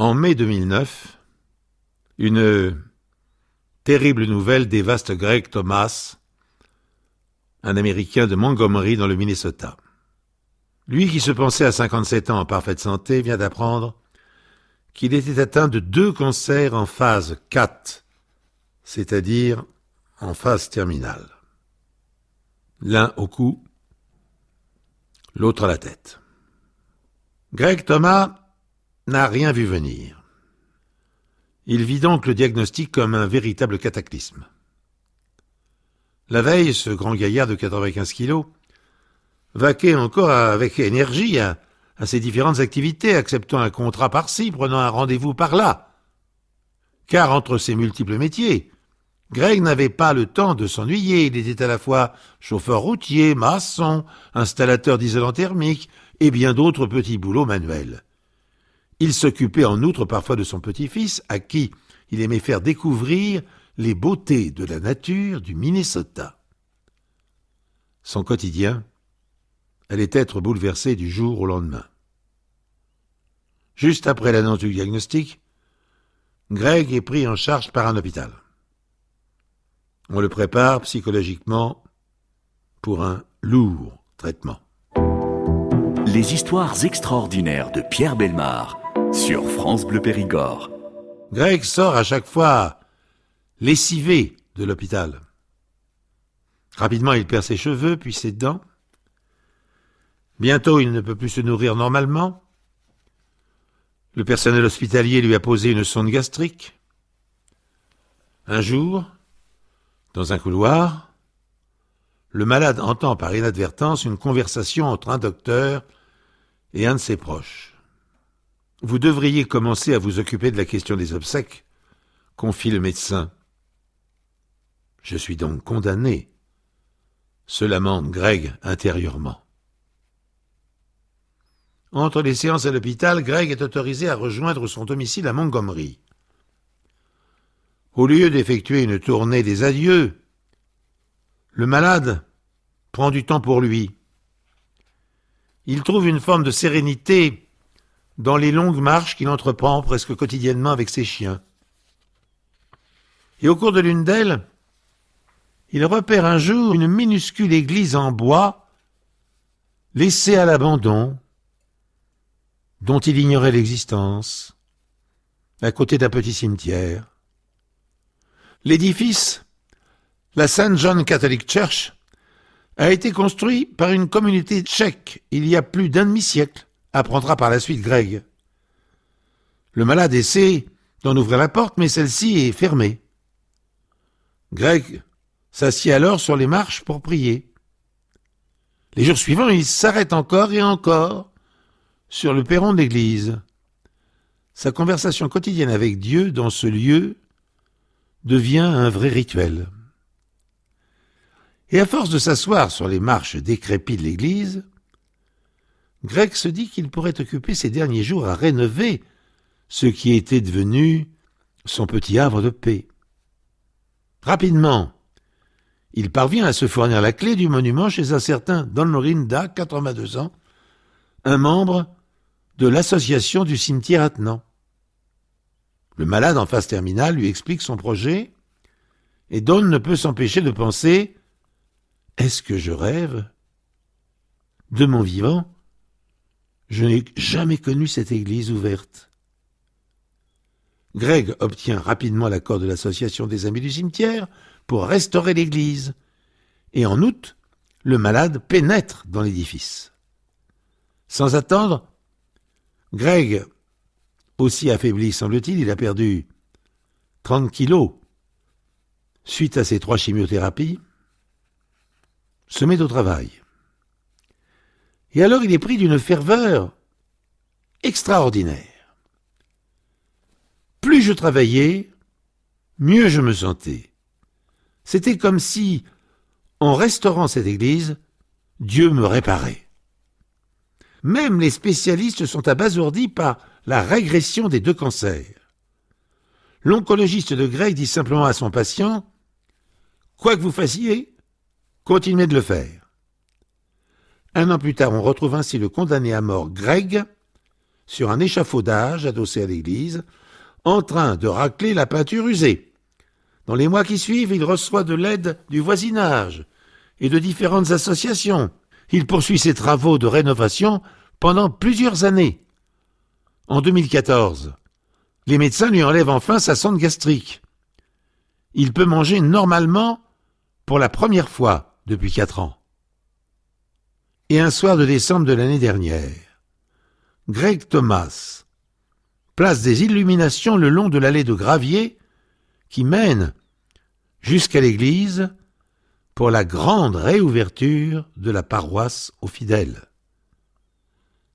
En mai 2009, une terrible nouvelle dévaste Greg Thomas, un Américain de Montgomery dans le Minnesota. Lui qui se pensait à 57 ans en parfaite santé vient d'apprendre qu'il était atteint de 2 cancers en phase 4, c'est-à-dire en phase terminale. L'un au cou, l'autre à la tête. Greg Thomas n'a rien vu venir. Il vit donc le diagnostic comme un véritable cataclysme. La veille, ce grand gaillard de 95 kilos vaquait encore avec énergie à ses différentes activités, acceptant un contrat par-ci, prenant un rendez-vous par-là. Car entre ses multiples métiers, Greg n'avait pas le temps de s'ennuyer. Il était à la fois chauffeur routier, maçon, installateur d'isolant thermique et bien d'autres petits boulots manuels. Il s'occupait en outre parfois de son petit-fils, à qui il aimait faire découvrir les beautés de la nature du Minnesota. Son quotidien allait être bouleversé du jour au lendemain. Juste après l'annonce du diagnostic, Greg est pris en charge par un hôpital. On le prépare psychologiquement pour un lourd traitement. Les histoires extraordinaires de Pierre Bellemare sur France Bleu Périgord. Greg sort à chaque fois lessivé de l'hôpital. Rapidement, il perd ses cheveux, puis ses dents. Bientôt, il ne peut plus se nourrir normalement. Le personnel hospitalier lui a posé une sonde gastrique. Un jour, dans un couloir, le malade entend par inadvertance une conversation entre un docteur et un de ses proches. « Vous devriez commencer à vous occuper de la question des obsèques », confie le médecin. « Je suis donc condamné », se lamente Greg intérieurement. Entre les séances à l'hôpital, Greg est autorisé à rejoindre son domicile à Montgomery. Au lieu d'effectuer une tournée des adieux, le malade prend du temps pour lui. Il trouve une forme de sérénité dans les longues marches qu'il entreprend presque quotidiennement avec ses chiens. Et au cours de l'une d'elles, il repère un jour une minuscule église en bois, laissée à l'abandon, dont il ignorait l'existence, à côté d'un petit cimetière. L'édifice, la St. John Catholic Church, a été construit par une communauté tchèque il y a plus d'un demi-siècle, apprendra par la suite Greg. Le malade essaie d'en ouvrir la porte, mais celle-ci est fermée. Greg s'assied alors sur les marches pour prier. Les jours suivants, il s'arrête encore et encore sur le perron de l'église. Sa conversation quotidienne avec Dieu dans ce lieu devient un vrai rituel. Et à force de s'asseoir sur les marches décrépites de l'église, Greg se dit qu'il pourrait occuper ses derniers jours à rénover ce qui était devenu son petit havre de paix. Rapidement, il parvient à se fournir la clé du monument chez un certain Don Lorinda, 82 ans, un membre de l'association du cimetière attenant. Le malade en phase terminale lui explique son projet et Don ne peut s'empêcher de penser « Est-ce que je rêve ? De mon vivant, je n'ai jamais connu cette église ouverte. » Greg obtient rapidement l'accord de l'association des amis du cimetière pour restaurer l'église et en août, le malade pénètre dans l'édifice. Sans attendre, Greg, aussi affaibli semble-t-il, il a perdu 30 kilos suite à ses 3 chimiothérapies, se met au travail. Et alors il est pris d'une ferveur extraordinaire. Plus je travaillais, mieux je me sentais. C'était comme si, en restaurant cette église, Dieu me réparait. Même les spécialistes sont abasourdis par la régression des 2 cancers. L'oncologiste de Greg dit simplement à son patient « Quoi que vous fassiez, continuez de le faire. » 1 an plus tard, on retrouve ainsi le condamné à mort Greg sur un échafaudage adossé à l'église, en train de racler la peinture usée. Dans les mois qui suivent, il reçoit de l'aide du voisinage et de différentes associations. Il poursuit ses travaux de rénovation pendant plusieurs années. En 2014, les médecins lui enlèvent enfin sa sonde gastrique. Il peut manger normalement pour la première fois depuis 4 ans. Et un soir de décembre de l'année dernière, Greg Thomas place des illuminations le long de l'allée de gravier qui mène jusqu'à l'église pour la grande réouverture de la paroisse aux fidèles.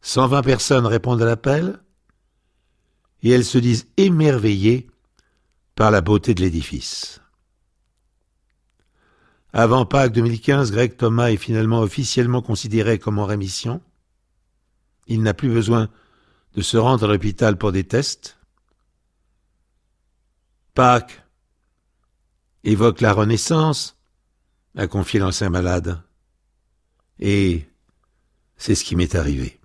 120 personnes répondent à l'appel et elles se disent émerveillées par la beauté de l'édifice. Avant Pâques 2015, Greg Thomas est finalement officiellement considéré comme en rémission. Il n'a plus besoin de se rendre à l'hôpital pour des tests. Pâques évoque la Renaissance, a confié l'ancien malade. Et c'est ce qui m'est arrivé.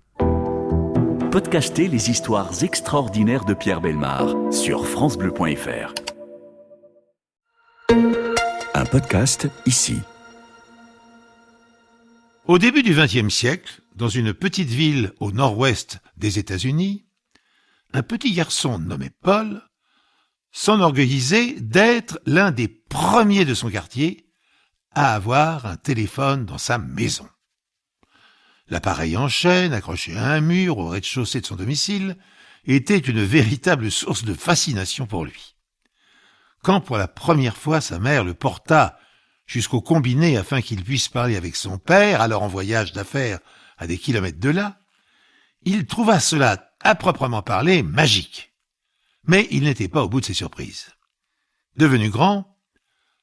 Podcastez les histoires extraordinaires de Pierre Bellemare sur francebleu.fr. Un podcast ici. Au début du XXe siècle, dans une petite ville au nord-ouest des États-Unis, un petit garçon nommé Paul s'enorgueillissait d'être l'un des premiers de son quartier à avoir un téléphone dans sa maison. L'appareil en chaîne, accroché à un mur au rez-de-chaussée de son domicile, était une véritable source de fascination pour lui. Quand pour la première fois sa mère le porta jusqu'au combiné afin qu'il puisse parler avec son père, alors en voyage d'affaires à des kilomètres de là, il trouva cela, à proprement parler, magique. Mais il n'était pas au bout de ses surprises. Devenu grand,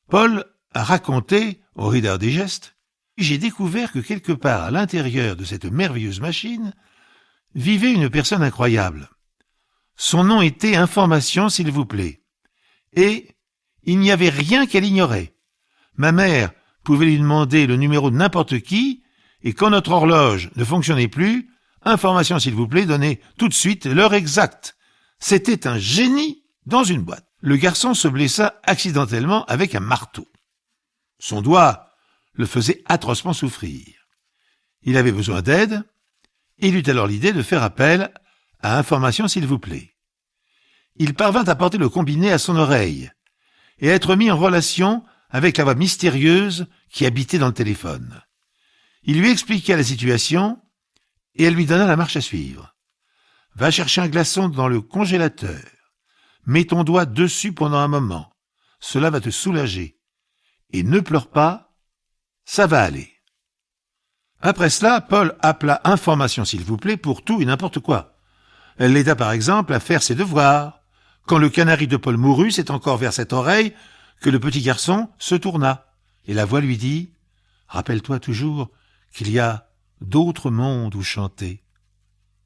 Paul a raconté au Reader Digest « J'ai découvert que quelque part à l'intérieur de cette merveilleuse machine vivait une personne incroyable. Son nom était Information, s'il vous plaît. Et il n'y avait rien qu'elle ignorait. Ma mère pouvait lui demander le numéro de n'importe qui, et quand notre horloge ne fonctionnait plus, Information, s'il vous plaît, donnait tout de suite l'heure exacte. C'était un génie dans une boîte. » Le garçon se blessa accidentellement avec un marteau. Son doigt le faisait atrocement souffrir. Il avait besoin d'aide, et il eut alors l'idée de faire appel à Information, s'il vous plaît. Il parvint à porter le combiné à son oreille, et à être mis en relation avec la voix mystérieuse qui habitait dans le téléphone. Il lui expliqua la situation, et elle lui donna la marche à suivre. Va chercher un glaçon dans le congélateur. Mets ton doigt dessus pendant un moment. Cela va te soulager. Et ne pleure pas, ça va aller. Après cela, Paul appela Information, s'il vous plaît, pour tout et n'importe quoi. Elle l'aida par exemple à faire ses devoirs. Quand le canari de Paul mourut, c'est encore vers cette oreille que le petit garçon se tourna. Et la voix lui dit « Rappelle-toi toujours qu'il y a d'autres mondes où chanter. »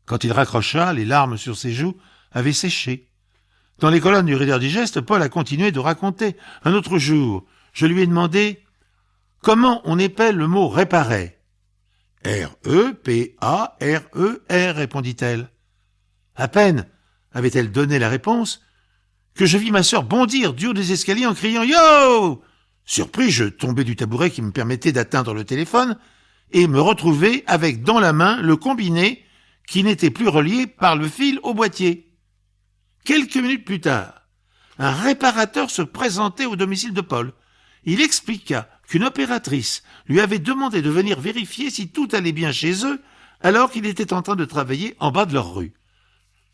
Quand il raccrocha, les larmes sur ses joues avaient séché. Dans les colonnes du Reader Digest, Paul a continué de raconter. Un autre jour, je lui ai demandé comment on épelle le mot réparer. R-E-P-A-R-E-R, répondit-elle. À peine avait-elle donné la réponse que je vis ma sœur bondir du haut des escaliers en criant « Yo !» Surpris, je tombai du tabouret qui me permettait d'atteindre le téléphone et me retrouvai avec dans la main le combiné qui n'était plus relié par le fil au boîtier. Quelques minutes plus tard, un réparateur se présentait au domicile de Paul. Il expliqua qu'une opératrice lui avait demandé de venir vérifier si tout allait bien chez eux alors qu'il était en train de travailler en bas de leur rue.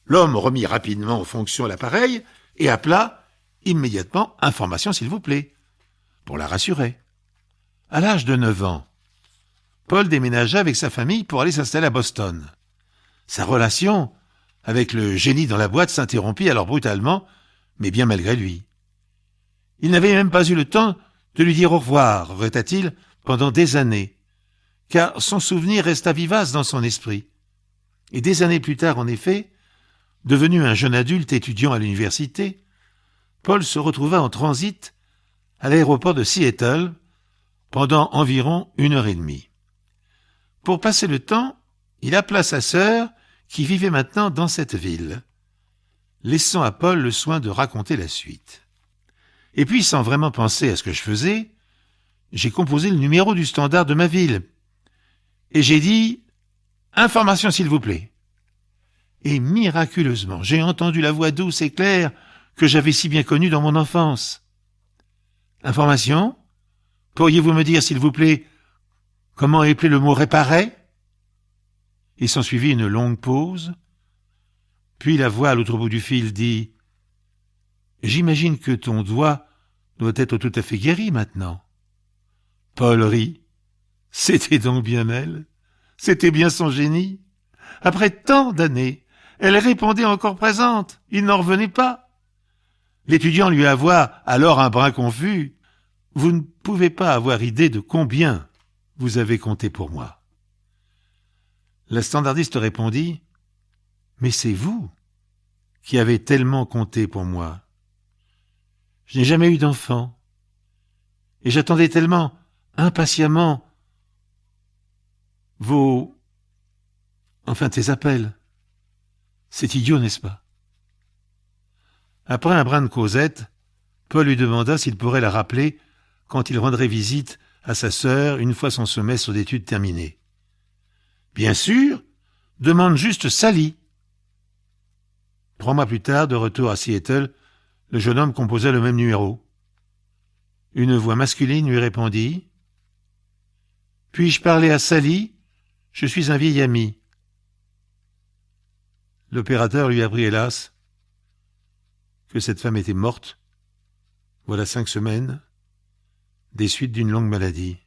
L'homme remit rapidement en fonction l'appareil et appela immédiatement « Information, s'il vous plaît », pour la rassurer. À l'âge de 9 ans, Paul déménagea avec sa famille pour aller s'installer à Boston. Sa relation avec le génie dans la boîte s'interrompit alors brutalement, mais bien malgré lui. Il n'avait même pas eu le temps de lui dire au revoir, regretta-t-il, pendant des années, car son souvenir resta vivace dans son esprit. Et des années plus tard, en effet, devenu un jeune adulte étudiant à l'université, Paul se retrouva en transit à l'aéroport de Seattle pendant environ 1 heure et demie. Pour passer le temps, il appela sa sœur, qui vivait maintenant dans cette ville, laissant à Paul le soin de raconter la suite. Et puis, sans vraiment penser à ce que je faisais, j'ai composé le numéro du standard de ma ville. Et j'ai dit « Information, s'il vous plaît ». Et miraculeusement, j'ai entendu la voix douce et claire que j'avais si bien connue dans mon enfance. « Information ? Pourriez-vous me dire, s'il vous plaît, comment épeler le mot « réparer » ?» Il s'ensuivit une longue pause. Puis la voix à l'autre bout du fil dit « J'imagine que ton doigt doit être tout à fait guéri maintenant. » Paul rit. C'était donc bien elle. C'était bien son génie. Après tant d'années, elle répondait encore présente. Il n'en revenait pas. L'étudiant lui avoua, alors un brin confus, « Vous ne pouvez pas avoir idée de combien vous avez compté pour moi. » La standardiste répondit « Mais c'est vous qui avez tellement compté pour moi. Je n'ai jamais eu d'enfant. Et j'attendais tellement, impatiemment, tes appels. C'est idiot, n'est-ce pas ?» Après un brin de causette, Paul lui demanda s'il pourrait la rappeler quand il rendrait visite à sa sœur une fois son semestre d'études terminé. « Bien sûr, demande juste Sally. » 3 mois plus tard, de retour à Seattle, le jeune homme composa le même numéro. Une voix masculine lui répondit « Puis-je parler à Sally ? Je suis un vieil ami. » L'opérateur lui apprit, hélas, que cette femme était morte, voilà 5 semaines, des suites d'une longue maladie.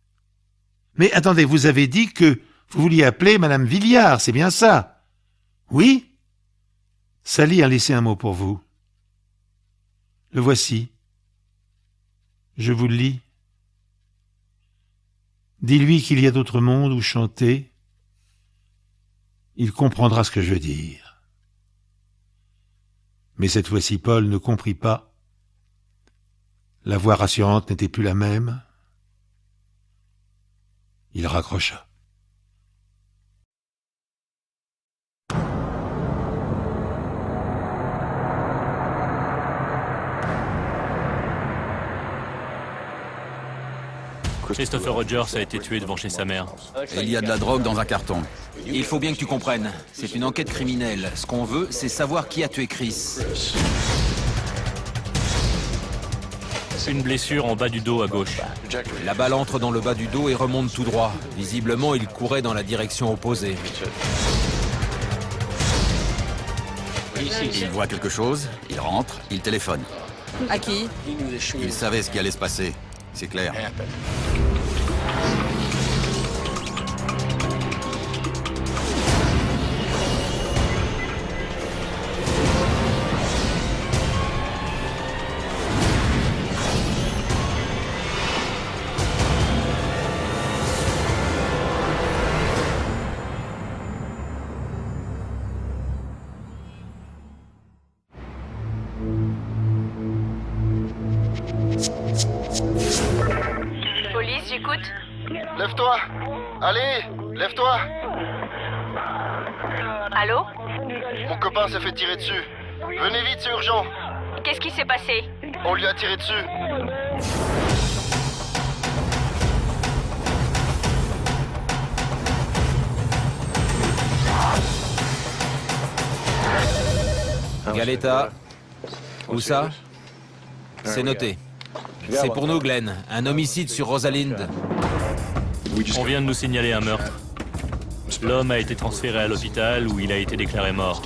« Mais attendez, vous avez dit que vous vouliez appeler Madame Villiard, c'est bien ça ? » ?»« Oui ? Sally a laissé un mot pour vous. Le voici. Je vous le lis. Dis-lui qu'il y a d'autres mondes où chanter. Il comprendra ce que je veux dire. » Mais cette fois-ci, Paul ne comprit pas. La voix rassurante n'était plus la même. Il raccrocha. Christopher Rogers a été tué devant chez sa mère. Et il y a de la drogue dans un carton. Il faut bien que tu comprennes. C'est une enquête criminelle. Ce qu'on veut, c'est savoir qui a tué Chris. Une blessure en bas du dos à gauche. La balle entre dans le bas du dos et remonte tout droit. Visiblement, il courait dans la direction opposée. Il voit quelque chose, il rentre, il téléphone. À qui? Il savait ce qui allait se passer. C'est clair. Police, j'écoute. Lève-toi! Allez, lève-toi! Allô? Mon copain s'est fait tirer dessus. Venez vite, c'est urgent. Qu'est-ce qui s'est passé? On lui a tiré dessus. Galeta. Où ça? C'est noté. C'est pour nous, Glenn. Un homicide sur Rosalind. On vient de nous signaler un meurtre. L'homme a été transféré à l'hôpital où il a été déclaré mort.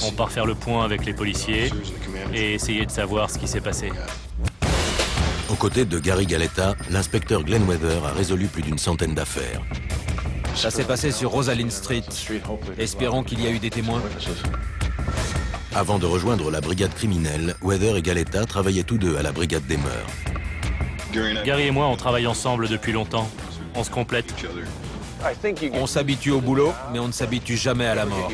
On part faire le point avec les policiers et essayer de savoir ce qui s'est passé. Aux côtés de Gary Galeta, l'inspecteur Glenn Weather a résolu plus d'une centaine d'affaires. Ça s'est passé sur Rosalind Street. Espérons qu'il y a eu des témoins. Avant de rejoindre la brigade criminelle, Weather et Galeta travaillaient tous deux à la brigade des mœurs. Gary et moi, on travaille ensemble depuis longtemps. On se complète. On s'habitue au boulot, mais on ne s'habitue jamais à la mort.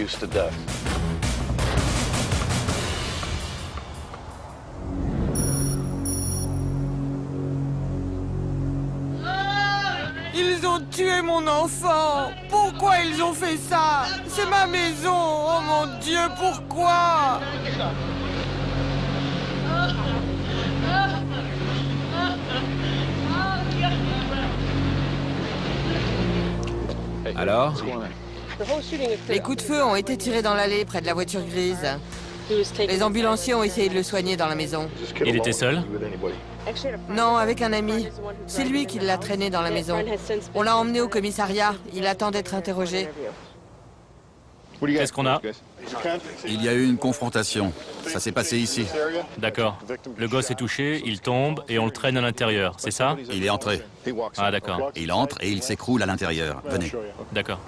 Ils ont tué mon enfant. Pourquoi? Pourquoi ils ont fait ça? C'est ma maison. Oh mon Dieu, pourquoi? Alors? Les coups de feu ont été tirés dans l'allée près de la voiture grise. Les ambulanciers ont essayé de le soigner dans la maison. Il était seul? Non, avec un ami. C'est lui qui l'a traîné dans la maison. On l'a emmené au commissariat. Il attend d'être interrogé. Qu'est-ce qu'on a? Il y a eu une confrontation. Ça s'est passé ici. D'accord. Le gosse est touché, il tombe et on le traîne à l'intérieur, c'est ça? Il est entré. Ah d'accord. Il entre et il s'écroule à l'intérieur. Venez. D'accord.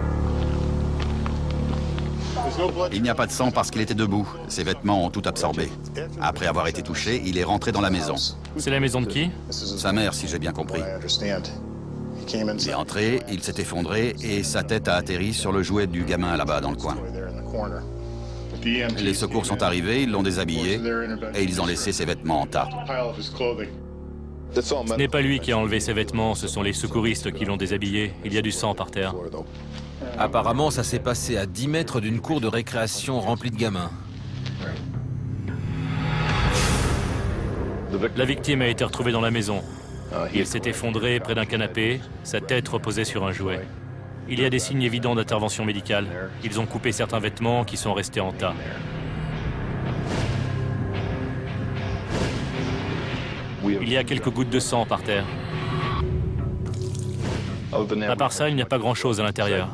Il n'y a pas de sang parce qu'il était debout. Ses vêtements ont tout absorbé. Après avoir été touché, il est rentré dans la maison. C'est la maison de qui? Sa mère, si j'ai bien compris. Il est entré, il s'est effondré et sa tête a atterri sur le jouet du gamin là-bas dans le coin. Les secours sont arrivés, ils l'ont déshabillé et ils ont laissé ses vêtements en tas. Ce n'est pas lui qui a enlevé ses vêtements, ce sont les secouristes qui l'ont déshabillé. Il y a du sang par terre. Apparemment, ça s'est passé à 10 mètres d'une cour de récréation remplie de gamins. La victime a été retrouvée dans la maison. Il s'est effondré près d'un canapé, sa tête reposait sur un jouet. Il y a des signes évidents d'intervention médicale. Ils ont coupé certains vêtements qui sont restés en tas. Il y a quelques gouttes de sang par terre. À part ça, il n'y a pas grand-chose à l'intérieur.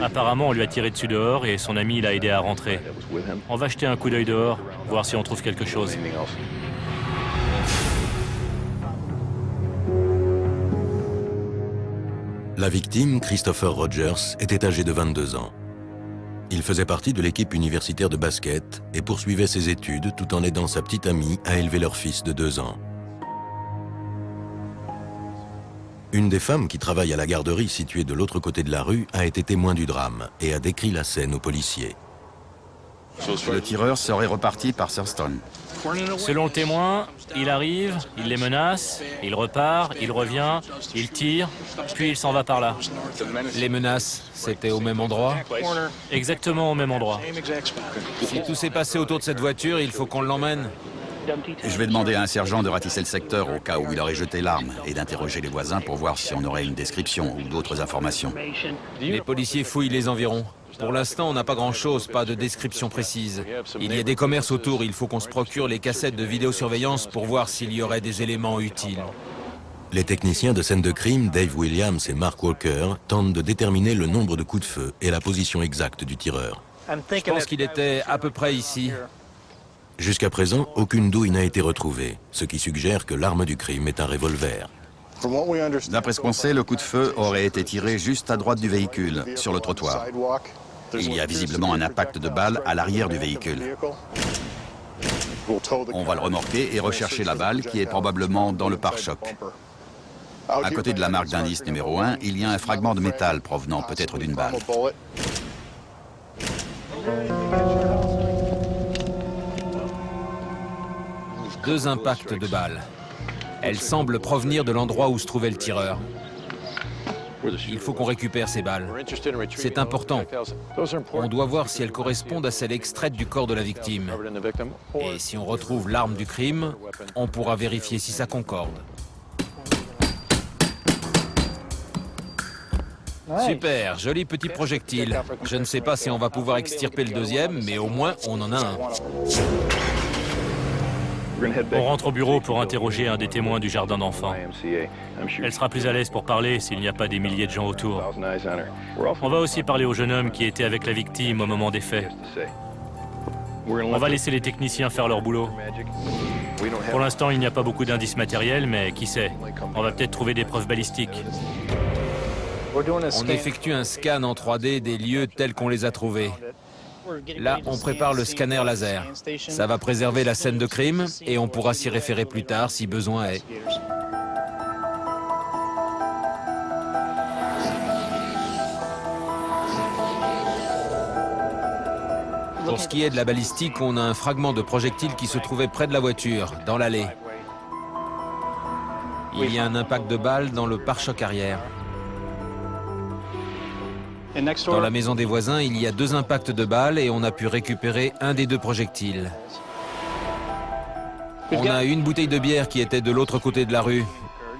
Apparemment, on lui a tiré dessus dehors et son ami l'a aidé à rentrer. On va jeter un coup d'œil dehors, voir si on trouve quelque chose. La victime, Christopher Rogers, était âgé de 22 ans. Il faisait partie de l'équipe universitaire de basket et poursuivait ses études tout en aidant sa petite amie à élever leur fils de 2 ans. Une des femmes qui travaille à la garderie située de l'autre côté de la rue a été témoin du drame et a décrit la scène aux policiers. Le tireur serait reparti par Thurston. Selon le témoin, il arrive, il les menace, il repart, il revient, il tire, puis il s'en va par là. Les menaces, c'était au même endroit? Exactement au même endroit. Si tout s'est passé autour de cette voiture, il faut qu'on l'emmène. Je vais demander à un sergent de ratisser le secteur au cas où il aurait jeté l'arme et d'interroger les voisins pour voir si on aurait une description ou d'autres informations. Les policiers fouillent les environs. Pour l'instant, on n'a pas grand-chose, pas de description précise. Il y a des commerces autour, il faut qu'on se procure les cassettes de vidéosurveillance pour voir s'il y aurait des éléments utiles. Les techniciens de scène de crime, Dave Williams et Mark Walker, tentent de déterminer le nombre de coups de feu et la position exacte du tireur. Je pense qu'il était à peu près ici. Jusqu'à présent, aucune douille n'a été retrouvée, ce qui suggère que l'arme du crime est un revolver. D'après ce qu'on sait, le coup de feu aurait été tiré juste à droite du véhicule, sur le trottoir. Il y a visiblement un impact de balle à l'arrière du véhicule. On va le remorquer et rechercher la balle qui est probablement dans le pare-choc. À côté de la marque d'indice numéro 1, il y a un fragment de métal provenant peut-être d'une balle. Deux impacts de balles. Elles semblent provenir de l'endroit où se trouvait le tireur. Il faut qu'on récupère ces balles. C'est important. On doit voir si elles correspondent à celles extraites du corps de la victime. Et si on retrouve l'arme du crime, on pourra vérifier si ça concorde. Super, joli petit projectile. Je ne sais pas si on va pouvoir extirper le deuxième, mais au moins on en a un. On rentre au bureau pour interroger un des témoins du jardin d'enfants. Elle sera plus à l'aise pour parler s'il n'y a pas des milliers de gens autour. On va aussi parler au jeune homme qui était avec la victime au moment des faits. On va laisser les techniciens faire leur boulot. Pour l'instant, il n'y a pas beaucoup d'indices matériels, mais qui sait, on va peut-être trouver des preuves balistiques. On effectue un scan en 3D des lieux tels qu'on les a trouvés. Là, on prépare le scanner laser. Ça va préserver la scène de crime et on pourra s'y référer plus tard si besoin est. Pour ce qui est de la balistique, on a un fragment de projectile qui se trouvait près de la voiture, dans l'allée. Il y a un impact de balle dans le pare-choc arrière. Dans la maison des voisins, il y a 2 impacts de balles et on a pu récupérer un des 2 projectiles. On a une bouteille de bière qui était de l'autre côté de la rue.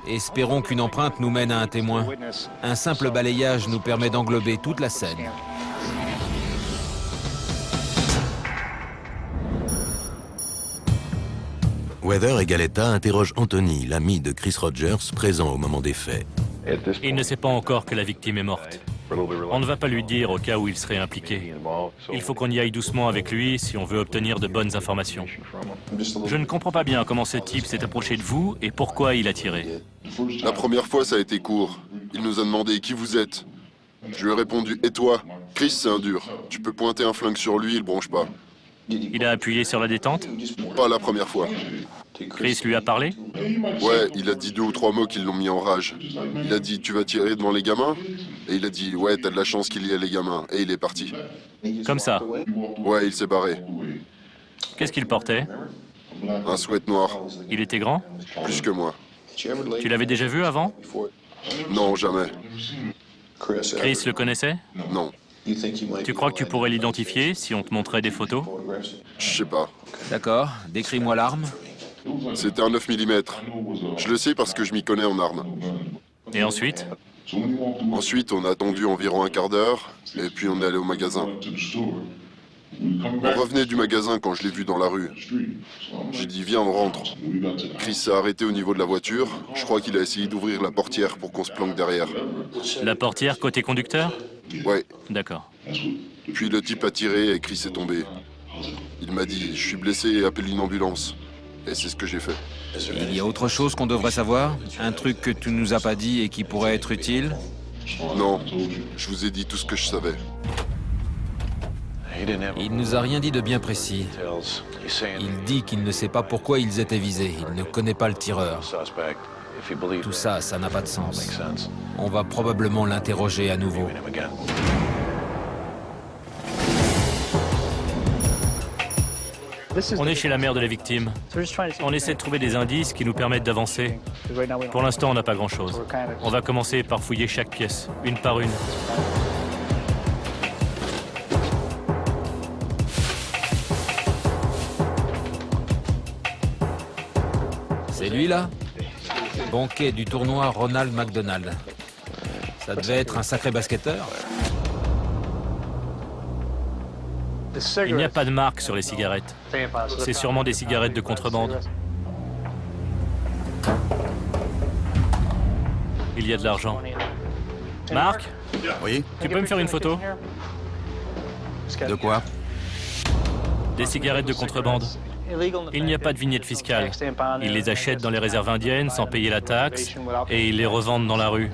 Espérons qu'une empreinte nous mène à un témoin. Un simple balayage nous permet d'englober toute la scène. Weather et Galetta interrogent Anthony, l'ami de Chris Rogers, présent au moment des faits. Il ne sait pas encore que la victime est morte. On ne va pas lui dire au cas où il serait impliqué. Il faut qu'on y aille doucement avec lui si on veut obtenir de bonnes informations. Je ne comprends pas bien comment ce type s'est approché de vous et pourquoi il a tiré. La première fois, ça a été court. Il nous a demandé qui vous êtes. Je lui ai répondu « Et toi ?» Chris, c'est un dur. Tu peux pointer un flingue sur lui, il bronche pas. Il a appuyé sur la détente? Pas la première fois. Chris lui a parlé? Ouais, il a dit 2 ou 3 mots qui l'ont mis en rage. Il a dit « Tu vas tirer devant les gamins ?» Et il a dit « Ouais, t'as de la chance qu'il y ait les gamins. » Et il est parti. Comme ça? Ouais, il s'est barré. Qu'est-ce qu'il portait? Un sweat noir. Il était grand? Plus que moi. Tu l'avais déjà vu avant? Non, jamais. Chris le connaissait? Non. Tu crois que tu pourrais l'identifier si on te montrait des photos? Je sais pas. D'accord, décris-moi l'arme. C'était un 9 mm. Je le sais parce que je m'y connais en armes. Et ensuite? Ensuite, on a attendu environ un quart d'heure, et puis on est allé au magasin. On revenait du magasin quand je l'ai vu dans la rue. J'ai dit, viens, on rentre. Chris s'est arrêté au niveau de la voiture. Je crois qu'il a essayé d'ouvrir la portière pour qu'on se planque derrière. La portière côté conducteur? Ouais. D'accord. Puis le type a tiré et Chris est tombé. Il m'a dit, je suis blessé et appelle une ambulance. Et c'est ce que j'ai fait. Il y a autre chose qu'on devrait savoir? Un truc que tu nous as pas dit et qui pourrait être utile? Non, je vous ai dit tout ce que je savais. Il nous a rien dit de bien précis. Il dit qu'il ne sait pas pourquoi ils étaient visés. Il ne connaît pas le tireur. Tout ça, ça n'a pas de sens. On va probablement l'interroger à nouveau. On est chez la mère de la victime. On essaie de trouver des indices qui nous permettent d'avancer. Pour l'instant, on n'a pas grand-chose. On va commencer par fouiller chaque pièce, une par une. C'est lui, là? Banquet du tournoi Ronald McDonald. Ça devait être un sacré basketteur. Il n'y a pas de marque sur les cigarettes. C'est sûrement des cigarettes de contrebande. Il y a de l'argent. Marc? Oui? Tu peux me faire une photo? De quoi? Des cigarettes de contrebande. Il n'y a pas de vignette fiscale. Ils les achètent dans les réserves indiennes sans payer la taxe et ils les revendent dans la rue.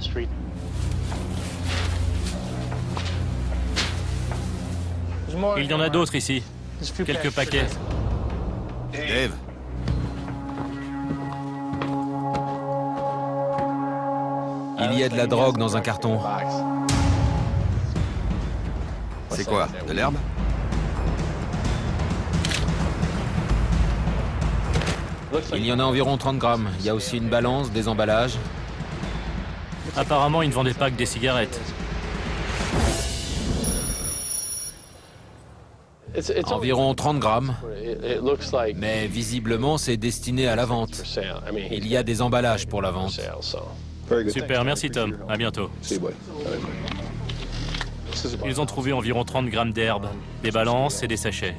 Il y en a d'autres ici. Quelques paquets. Dave? Il y a de la drogue dans un carton. C'est quoi? De l'herbe? Il y en a environ 30 grammes. Il y a aussi une balance, des emballages. Apparemment, ils ne vendaient pas que des cigarettes. Environ 30 grammes. Mais visiblement, c'est destiné à la vente. Il y a des emballages pour la vente. Super, merci Tom. À bientôt. Ils ont trouvé environ 30 grammes d'herbe, des balances et des sachets.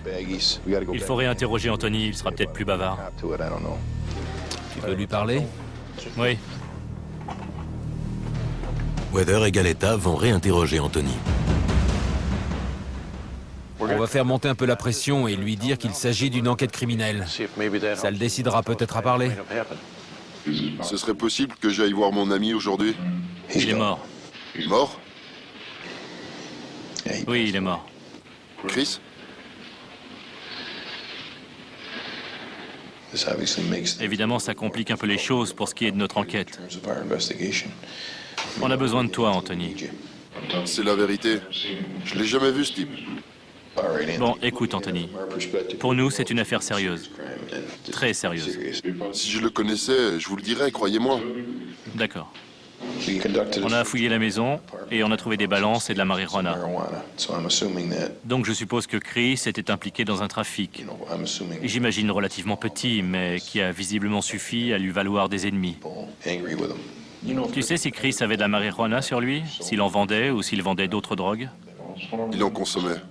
Il faut réinterroger Anthony, il sera peut-être plus bavard. Tu peux lui parler? Oui. Weather et Galetta vont réinterroger Anthony. On va faire monter un peu la pression et lui dire qu'il s'agit d'une enquête criminelle. Ça le décidera peut-être à parler. Ce serait possible que j'aille voir mon ami aujourd'hui? Il est mort. Mort? Oui, il est mort. Chris? Évidemment, ça complique un peu les choses pour ce qui est de notre enquête. On a besoin de toi, Anthony. C'est la vérité. Je l'ai jamais vu, ce type. Bon, écoute, Anthony. Pour nous, c'est une affaire sérieuse. Très sérieuse. Si je le connaissais, je vous le dirais, croyez-moi. D'accord. On a fouillé la maison et on a trouvé des balances et de la marijuana. Donc je suppose que Chris était impliqué dans un trafic. J'imagine relativement petit, mais qui a visiblement suffi à lui valoir des ennemis. Tu sais si Chris avait de la marijuana sur lui, s'il en vendait ou s'il vendait d'autres drogues? Il en consommait.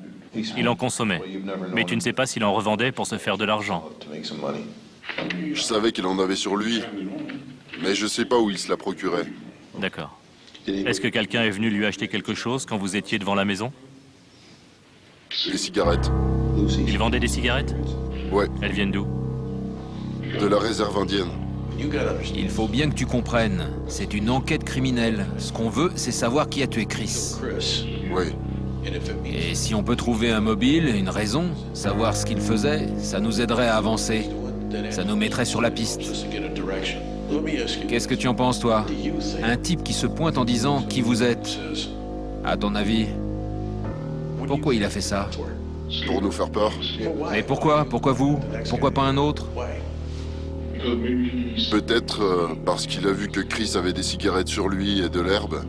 Il en consommait. Mais tu ne sais pas s'il en revendait pour se faire de l'argent. Je savais qu'il en avait sur lui, mais je sais pas où il se la procurait. D'accord. Est-ce que quelqu'un est venu lui acheter quelque chose quand vous étiez devant la maison? Des cigarettes. Il vendait des cigarettes? Ouais. Elles viennent d'où? De la réserve indienne. Il faut bien que tu comprennes. C'est une enquête criminelle. Ce qu'on veut, c'est savoir qui a tué Chris. Oui. Et si on peut trouver un mobile, une raison, savoir ce qu'il faisait, ça nous aiderait à avancer. Ça nous mettrait sur la piste. Qu'est-ce que tu en penses, toi? Un type qui se pointe en disant qui vous êtes. À ton avis, pourquoi il a fait ça? Pour nous faire peur. Mais pourquoi? Pourquoi vous? Pourquoi pas un autre? Peut-être parce qu'il a vu que Chris avait des cigarettes sur lui et de l'herbe.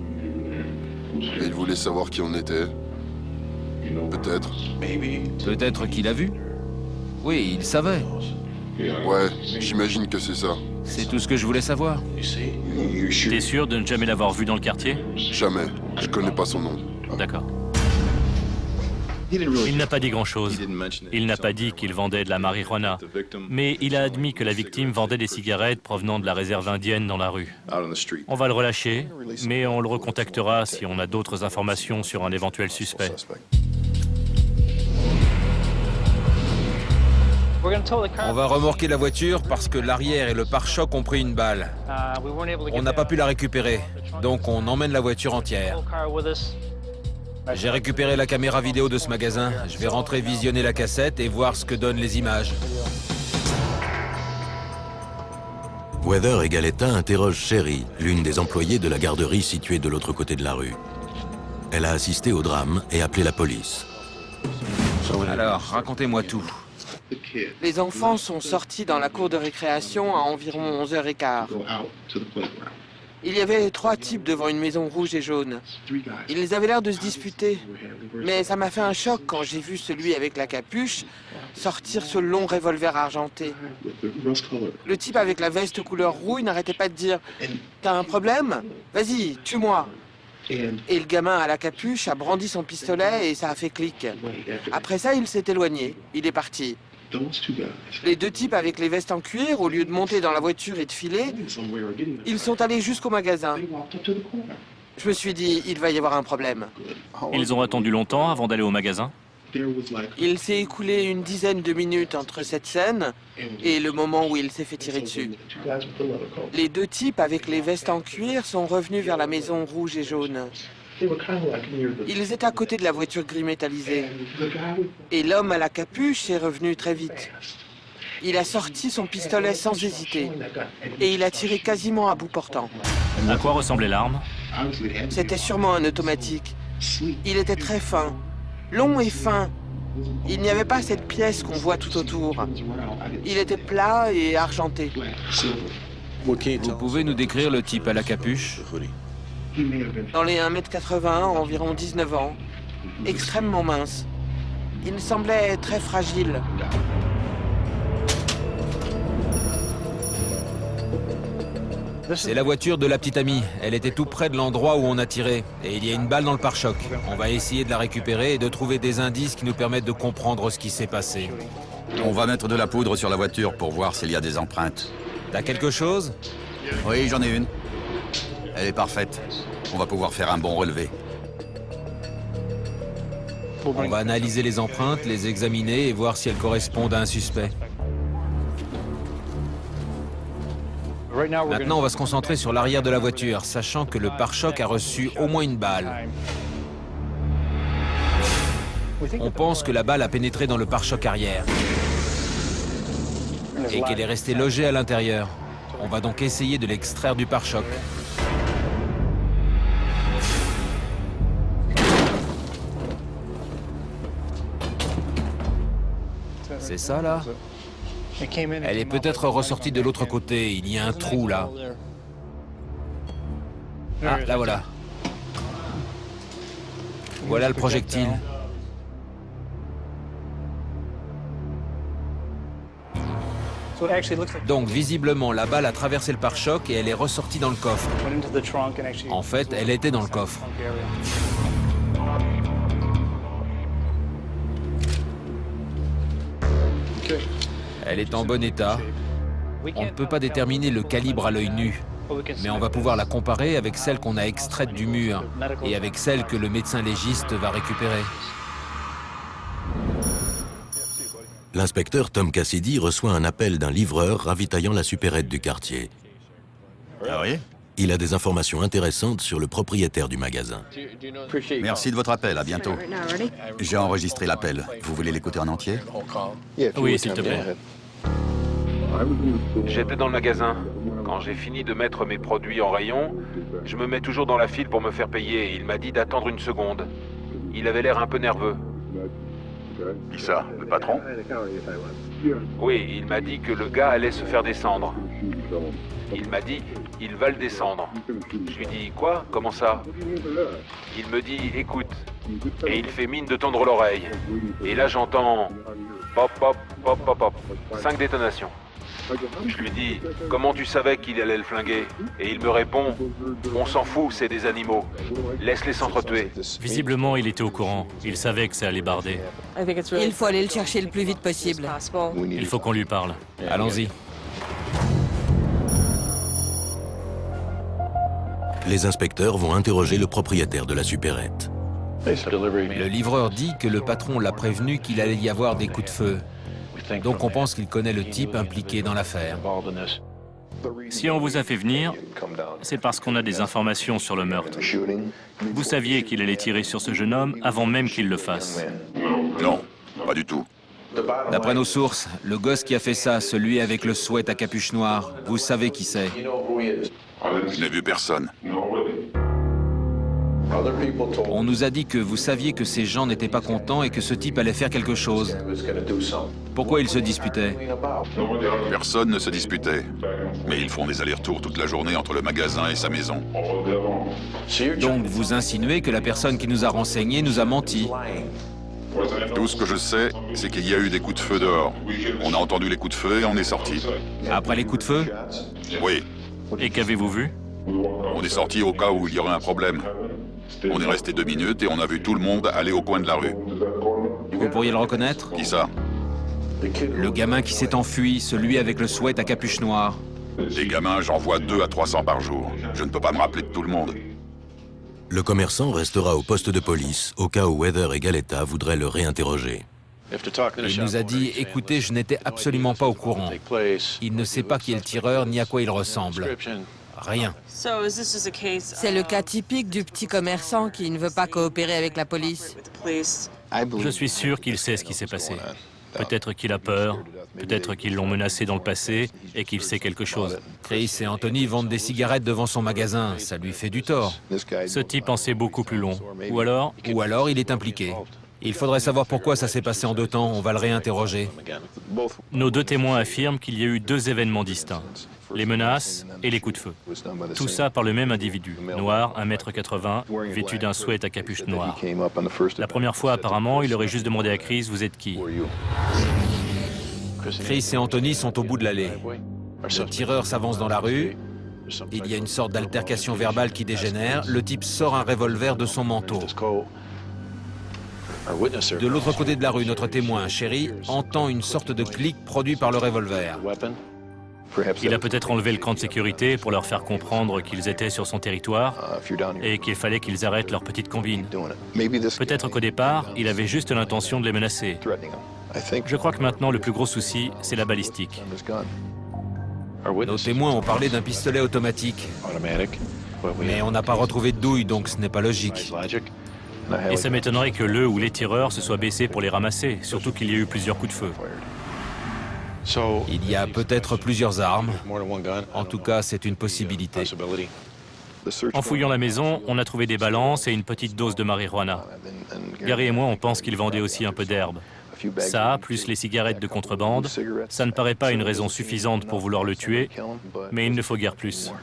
Et il voulait savoir qui on était. Peut-être. Peut-être qu'il a vu? Oui, il savait. Ouais, j'imagine que c'est ça. C'est tout ce que je voulais savoir. T'es sûr de ne jamais l'avoir vu dans le quartier? Jamais. Je connais pas son nom. D'accord. Il n'a pas dit grand-chose. Il n'a pas dit qu'il vendait de la marijuana. Mais il a admis que la victime vendait des cigarettes provenant de la réserve indienne dans la rue. On va le relâcher, mais on le recontactera si on a d'autres informations sur un éventuel suspect. On va remorquer la voiture parce que l'arrière et le pare-choc ont pris une balle. On n'a pas pu la récupérer, donc on emmène la voiture entière. J'ai récupéré la caméra vidéo de ce magasin. Je vais rentrer visionner la cassette et voir ce que donnent les images. Weather et Galetta interrogent Sherry, l'une des employées de la garderie située de l'autre côté de la rue. Elle a assisté au drame et appelé la police. Alors, racontez-moi tout. Les enfants sont sortis dans la cour de récréation à environ 11h15. Il y avait 3 types devant une maison rouge et jaune. Ils avaient l'air de se disputer. Mais ça m'a fait un choc quand j'ai vu celui avec la capuche sortir ce long revolver argenté. Le type avec la veste couleur rouille n'arrêtait pas de dire « T'as un problème? Vas-y, tue-moi !» Et le gamin à la capuche a brandi son pistolet et ça a fait clic. Après ça, il s'est éloigné. Il est parti. Les 2 types avec les vestes en cuir, au lieu de monter dans la voiture et de filer, ils sont allés jusqu'au magasin. Je me suis dit, il va y avoir un problème. Ils ont attendu longtemps avant d'aller au magasin? Il s'est écoulé une dizaine de minutes entre cette scène et le moment où il s'est fait tirer dessus. Les 2 types avec les vestes en cuir sont revenus vers la maison rouge et jaune. Ils étaient à côté de la voiture gris métallisée. Et l'homme à la capuche est revenu très vite. Il a sorti son pistolet sans hésiter. Et il a tiré quasiment à bout portant. À quoi ressemblait l'arme? C'était sûrement un automatique. Il était très fin, long et fin. Il n'y avait pas cette pièce qu'on voit tout autour. Il était plat et argenté. Vous pouvez nous décrire le type à la capuche? Dans les 1m80, environ 19 ans, extrêmement mince. Il semblait très fragile. C'est la voiture de la petite amie. Elle était tout près de l'endroit où on a tiré. Et il y a une balle dans le pare-choc. On va essayer de la récupérer et de trouver des indices qui nous permettent de comprendre ce qui s'est passé. On va mettre de la poudre sur la voiture pour voir s'il y a des empreintes. T'as quelque chose? Oui, j'en ai une. Elle est parfaite. On va pouvoir faire un bon relevé. On va analyser les empreintes, les examiner et voir si elles correspondent à un suspect. Maintenant, on va se concentrer sur l'arrière de la voiture, sachant que le pare-choc a reçu au moins une balle. On pense que la balle a pénétré dans le pare-choc arrière et qu'elle est restée logée à l'intérieur. On va donc essayer de l'extraire du pare-choc. C'est ça, là? Elle est peut-être ressortie de l'autre côté. Il y a un trou, là. Ah, là voilà. Voilà le projectile. Donc visiblement, la balle a traversé le pare-choc et elle est ressortie dans le coffre. En fait, elle était dans le coffre. Elle est en bon état. On ne peut pas déterminer le calibre à l'œil nu, mais on va pouvoir la comparer avec celle qu'on a extraite du mur et avec celle que le médecin légiste va récupérer. L'inspecteur Tom Cassidy reçoit un appel d'un livreur ravitaillant la supérette du quartier. Ah oui? Il a des informations intéressantes sur le propriétaire du magasin. Merci de votre appel, à bientôt. J'ai enregistré l'appel. Vous voulez l'écouter en entier? Oui, s'il te plaît. J'étais dans le magasin. Quand j'ai fini de mettre mes produits en rayon, je me mets toujours dans la file pour me faire payer. Il m'a dit d'attendre une seconde. Il avait l'air un peu nerveux. Qui ça? Le patron? Oui, il m'a dit que le gars allait se faire descendre. Il m'a dit, il va le descendre. Je lui dis, quoi? Comment ça? Il me dit, écoute. Et il fait mine de tendre l'oreille. Et là j'entends pop, pop, pop, pop, pop. 5 détonations. Je lui dis, comment tu savais qu'il allait le flinguer? Et il me répond, on s'en fout, c'est des animaux. Laisse-les s'entretuer. Visiblement, il était au courant. Il savait que ça allait barder. Il faut aller le chercher le plus vite possible. Il faut qu'on lui parle. Allons-y. Les inspecteurs vont interroger le propriétaire de la supérette. Le livreur dit que le patron l'a prévenu qu'il allait y avoir des coups de feu. Donc on pense qu'il connaît le type impliqué dans l'affaire. Si on vous a fait venir, c'est parce qu'on a des informations sur le meurtre. Vous saviez qu'il allait tirer sur ce jeune homme avant même qu'il le fasse. Non, pas du tout. D'après nos sources, le gosse qui a fait ça, celui avec le sweat à capuche noire, vous savez qui c'est. Je n'ai vu personne. On nous a dit que vous saviez que ces gens n'étaient pas contents et que ce type allait faire quelque chose. Pourquoi ils se disputaient? Personne ne se disputait. Mais ils font des allers-retours toute la journée entre le magasin et sa maison. Donc vous insinuez que la personne qui nous a renseignés nous a menti. Tout ce que je sais, c'est qu'il y a eu des coups de feu dehors. On a entendu les coups de feu et on est sorti. Après les coups de feu? Oui. Et qu'avez-vous vu? On est sorti au cas où il y aurait un problème. On est resté 2 minutes et on a vu tout le monde aller au coin de la rue. Vous pourriez le reconnaître? Qui ça? Le gamin qui s'est enfui, celui avec le sweat à capuche noire. Des gamins, j'en vois 200 à 300 par jour. Je ne peux pas me rappeler de tout le monde. Le commerçant restera au poste de police au cas où Heather et Galetta voudraient le réinterroger. Il nous a dit, écoutez, je n'étais absolument pas au courant. Il ne sait pas qui est le tireur ni à quoi il ressemble. Rien. C'est le cas typique du petit commerçant qui ne veut pas coopérer avec la police. Je suis sûr qu'il sait ce qui s'est passé. Peut-être qu'il a peur, peut-être qu'ils l'ont menacé dans le passé et qu'il sait quelque chose. Chris et Anthony vendent des cigarettes devant son magasin, ça lui fait du tort. Ce type en sait beaucoup plus long. Ou alors il est impliqué. Il faudrait savoir pourquoi ça s'est passé en 2 temps, on va le réinterroger. Nos 2 témoins affirment qu'il y a eu 2 événements distincts. Les menaces et les coups de feu. Tout ça par le même individu, noir, 1m80, vêtu d'un sweat à capuche noire. La première fois, apparemment, il aurait juste demandé à Chris, vous êtes qui? Chris et Anthony sont au bout de l'allée. Le tireur s'avance dans la rue. Il y a une sorte d'altercation verbale qui dégénère. Le type sort un revolver de son manteau. De l'autre côté de la rue, notre témoin, Sherry, entend une sorte de clic produit par le revolver. Il a peut-être enlevé le camp de sécurité pour leur faire comprendre qu'ils étaient sur son territoire et qu'il fallait qu'ils arrêtent leur petite combine. Peut-être qu'au départ, il avait juste l'intention de les menacer. Je crois que maintenant, le plus gros souci, c'est la balistique. Nos témoins ont parlé d'un pistolet automatique. Mais on n'a pas retrouvé de douille, donc ce n'est pas logique. Et ça m'étonnerait que le ou les tireurs se soient baissés pour les ramasser, surtout qu'il y a eu plusieurs coups de feu. Il y a peut-être plusieurs armes. En tout cas, c'est une possibilité. En fouillant la maison, on a trouvé des balances et une petite dose de marijuana. Gary et moi, on pense qu'ils vendaient aussi un peu d'herbe. Ça, plus les cigarettes de contrebande, ça ne paraît pas une raison suffisante pour vouloir le tuer, mais il ne faut guère plus.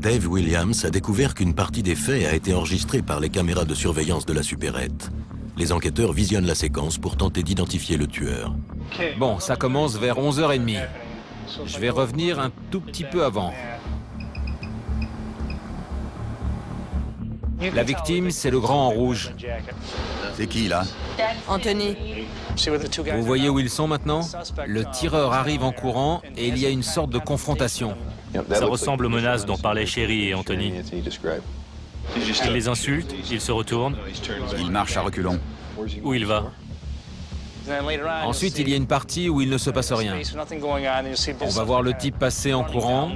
Dave Williams a découvert qu'une partie des faits a été enregistrée par les caméras de surveillance de la supérette. Les enquêteurs visionnent la séquence pour tenter d'identifier le tueur. Bon, ça commence vers 11h30. Je vais revenir un tout petit peu avant. La victime, c'est le grand en rouge. C'est qui, là? Anthony. Vous voyez où ils sont maintenant? Le tireur arrive en courant et il y a une sorte de confrontation. Ça ressemble aux menaces dont parlaient Sherry et Anthony. Il les insulte, il se retourne. Il marche à reculons. Où il va? Ensuite, il y a une partie où il ne se passe rien. On va voir le type passer en courant.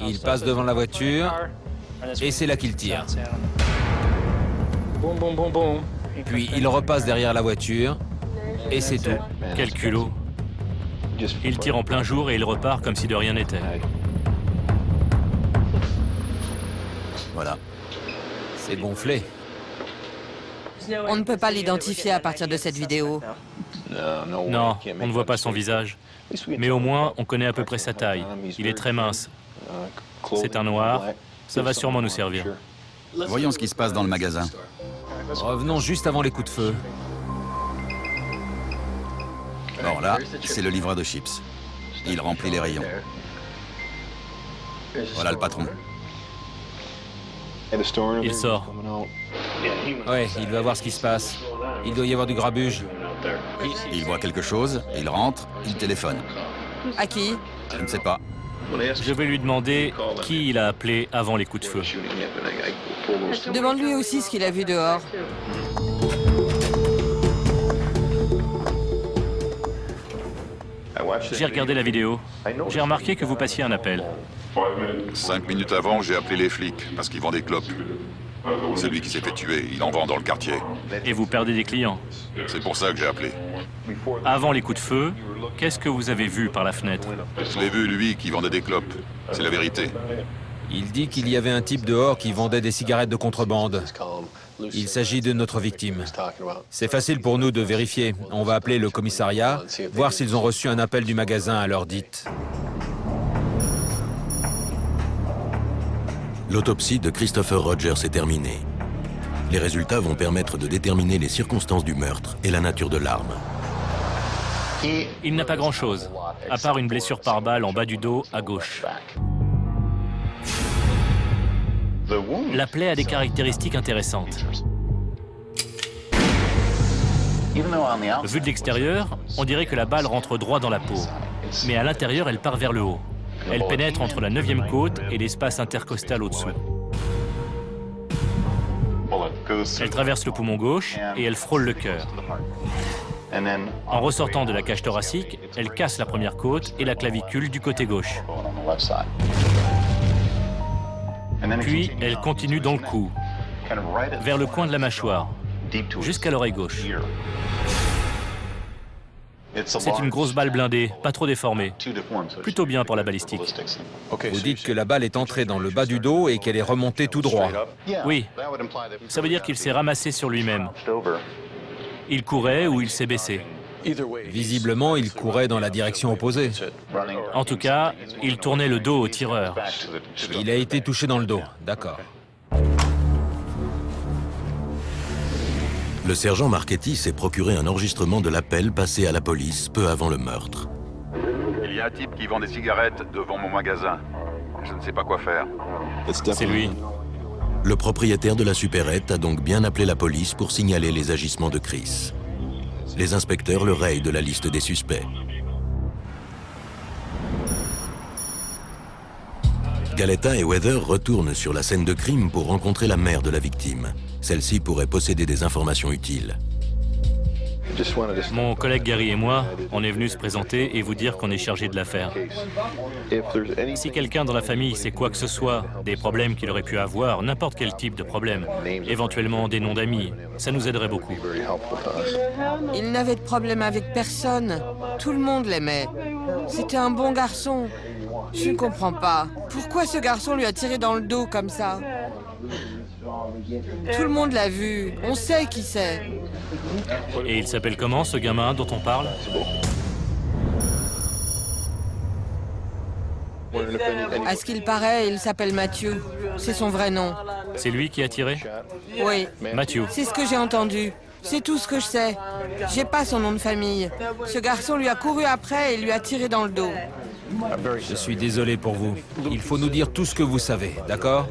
Il passe devant la voiture et c'est là qu'il tire. Puis il repasse derrière la voiture et c'est tout. Quel culot. Il tire en plein jour et il repart comme si de rien n'était. Voilà. C'est gonflé. On ne peut pas l'identifier à partir de cette vidéo. Non, on ne voit pas son visage. Mais au moins, on connaît à peu près sa taille. Il est très mince. C'est un noir. Ça va sûrement nous servir. Voyons ce qui se passe dans le magasin. Revenons juste avant les coups de feu. Bon, là, c'est le livreur de chips. Il remplit les rayons. Voilà le patron. Il sort. Ouais, il va voir ce qui se passe. Il doit y avoir du grabuge. Il voit quelque chose, il rentre, il téléphone. À qui? Je ne sais pas. Je vais lui demander qui il a appelé avant les coups de feu. Demande-lui aussi ce qu'il a vu dehors. J'ai regardé la vidéo. J'ai remarqué que vous passiez un appel. 5 minutes avant, j'ai appelé les flics parce qu'ils vendent des clopes. Celui qui s'est fait tuer, il en vend dans le quartier. Et vous perdez des clients. C'est pour ça que j'ai appelé. Avant les coups de feu, qu'est-ce que vous avez vu par la fenêtre? Je l'ai vu, lui, qui vendait des clopes. C'est la vérité. Il dit qu'il y avait un type dehors qui vendait des cigarettes de contrebande. Il s'agit de notre victime. C'est facile pour nous de vérifier. On va appeler le commissariat, voir s'ils ont reçu un appel du magasin à l'heure dite. L'autopsie de Christopher Rogers est terminée. Les résultats vont permettre de déterminer les circonstances du meurtre et la nature de l'arme. Il n'a pas grand-chose, à part une blessure par balle en bas du dos à gauche. La plaie a des caractéristiques intéressantes. Vu de l'extérieur, on dirait que la balle rentre droit dans la peau. Mais à l'intérieur, elle part vers le haut. Elle pénètre entre la 9e côte et l'espace intercostal au-dessous. Elle traverse le poumon gauche et elle frôle le cœur. En ressortant de la cage thoracique, elle casse la première côte et la clavicule du côté gauche. Puis, elle continue dans le cou, vers le coin de la mâchoire, jusqu'à l'oreille gauche. C'est une grosse balle blindée, pas trop déformée. Plutôt bien pour la balistique. Vous dites que la balle est entrée dans le bas du dos et qu'elle est remontée tout droit. Oui, ça veut dire qu'il s'est ramassé sur lui-même. Il courait ou il s'est baissé. Visiblement, il courait dans la direction opposée. En tout cas, il tournait le dos au tireur. Il a été touché dans le dos, d'accord. Le sergent Marchetti s'est procuré un enregistrement de l'appel passé à la police peu avant le meurtre. Il y a un type qui vend des cigarettes devant mon magasin. Je ne sais pas quoi faire. C'est lui. Le propriétaire de la supérette a donc bien appelé la police pour signaler les agissements de Chris. Les inspecteurs le rayent de la liste des suspects. Galetta et Weather retournent sur la scène de crime pour rencontrer la mère de la victime. Celle-ci pourrait posséder des informations utiles. Mon collègue Gary et moi, on est venus se présenter et vous dire qu'on est chargé de l'affaire. Si quelqu'un dans la famille sait quoi que ce soit, des problèmes qu'il aurait pu avoir, n'importe quel type de problème, éventuellement des noms d'amis, ça nous aiderait beaucoup. Il n'avait de problème avec personne. Tout le monde l'aimait. C'était un bon garçon. Je ne comprends pas. Pourquoi ce garçon lui a tiré dans le dos comme ça? Tout le monde l'a vu. On sait qui c'est. Et il s'appelle comment, ce gamin dont on parle? À ce qu'il paraît, il s'appelle Matthew. C'est son vrai nom. C'est lui qui a tiré? Oui. Matthew. C'est ce que j'ai entendu. C'est tout ce que je sais. J'ai pas son nom de famille. Ce garçon lui a couru après et lui a tiré dans le dos. Je suis désolé pour vous. Il faut nous dire tout ce que vous savez, d'accord?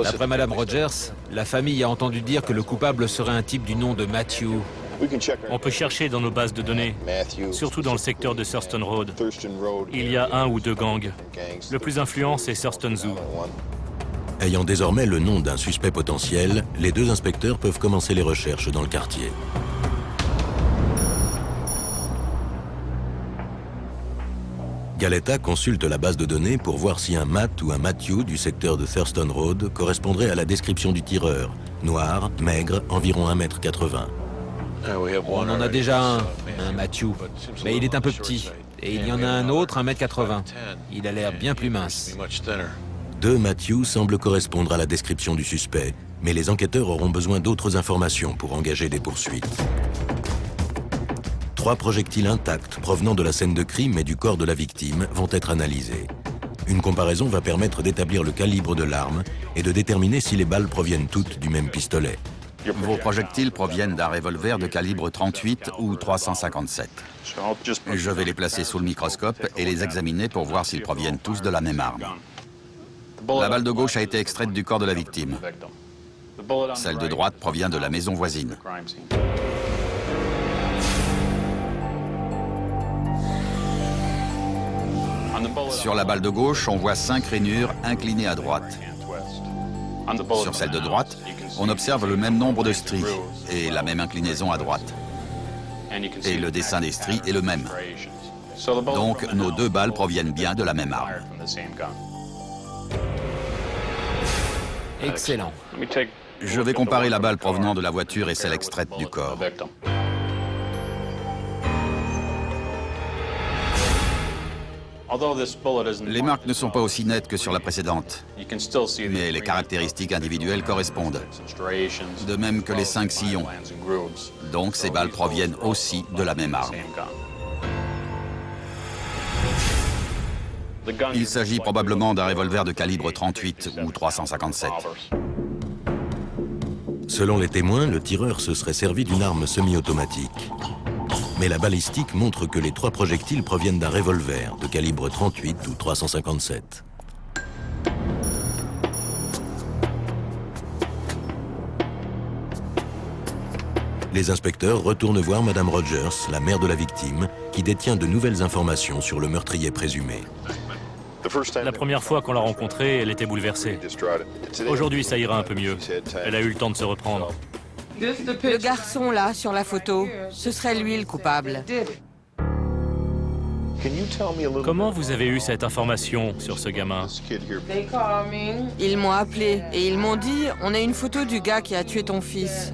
D'après Madame Rogers, la famille a entendu dire que le coupable serait un type du nom de Matthew. On peut chercher dans nos bases de données, surtout dans le secteur de Thurston Road. Il y a 1 ou 2 gangs. Le plus influent, c'est Thurston Zoo. Ayant désormais le nom d'un suspect potentiel, les 2 inspecteurs peuvent commencer les recherches dans le quartier. Galetta consulte la base de données pour voir si un Matt ou un Matthew du secteur de Thurston Road correspondrait à la description du tireur. Noir, maigre, environ 1,80 m. On en a déjà un Matthew, mais il est un peu petit. Et il y en a un autre, 1,80 m. Il a l'air bien plus mince. 2 Matthew semblent correspondre à la description du suspect, mais les enquêteurs auront besoin d'autres informations pour engager des poursuites. 3 projectiles intacts provenant de la scène de crime et du corps de la victime vont être analysés. Une comparaison va permettre d'établir le calibre de l'arme et de déterminer si les balles proviennent toutes du même pistolet. Vos projectiles proviennent d'un revolver de calibre 38 ou 357. Je vais les placer sous le microscope et les examiner pour voir s'ils proviennent tous de la même arme. La balle de gauche a été extraite du corps de la victime. Celle de droite provient de la maison voisine. Sur la balle de gauche, on voit 5 rainures inclinées à droite. Sur celle de droite, on observe le même nombre de stries et la même inclinaison à droite. Et le dessin des stries est le même. Donc, nos 2 balles proviennent bien de la même arme. Excellent. Je vais comparer la balle provenant de la voiture et celle extraite du corps. Les marques ne sont pas aussi nettes que sur la précédente, mais les caractéristiques individuelles correspondent, de même que les 5 sillons. Donc ces balles proviennent aussi de la même arme. Il s'agit probablement d'un revolver de calibre 38 ou 357. Selon les témoins, le tireur se serait servi d'une arme semi-automatique. Mais la balistique montre que les 3 projectiles proviennent d'un revolver de calibre 38 ou 357. Les inspecteurs retournent voir Madame Rogers, la mère de la victime, qui détient de nouvelles informations sur le meurtrier présumé. La première fois qu'on l'a rencontrée, elle était bouleversée. Aujourd'hui, ça ira un peu mieux. Elle a eu le temps de se reprendre. Le garçon là, sur la photo, ce serait lui le coupable. Comment vous avez eu cette information sur ce gamin? Ils m'ont appelé et ils m'ont dit « On a une photo du gars qui a tué ton fils. »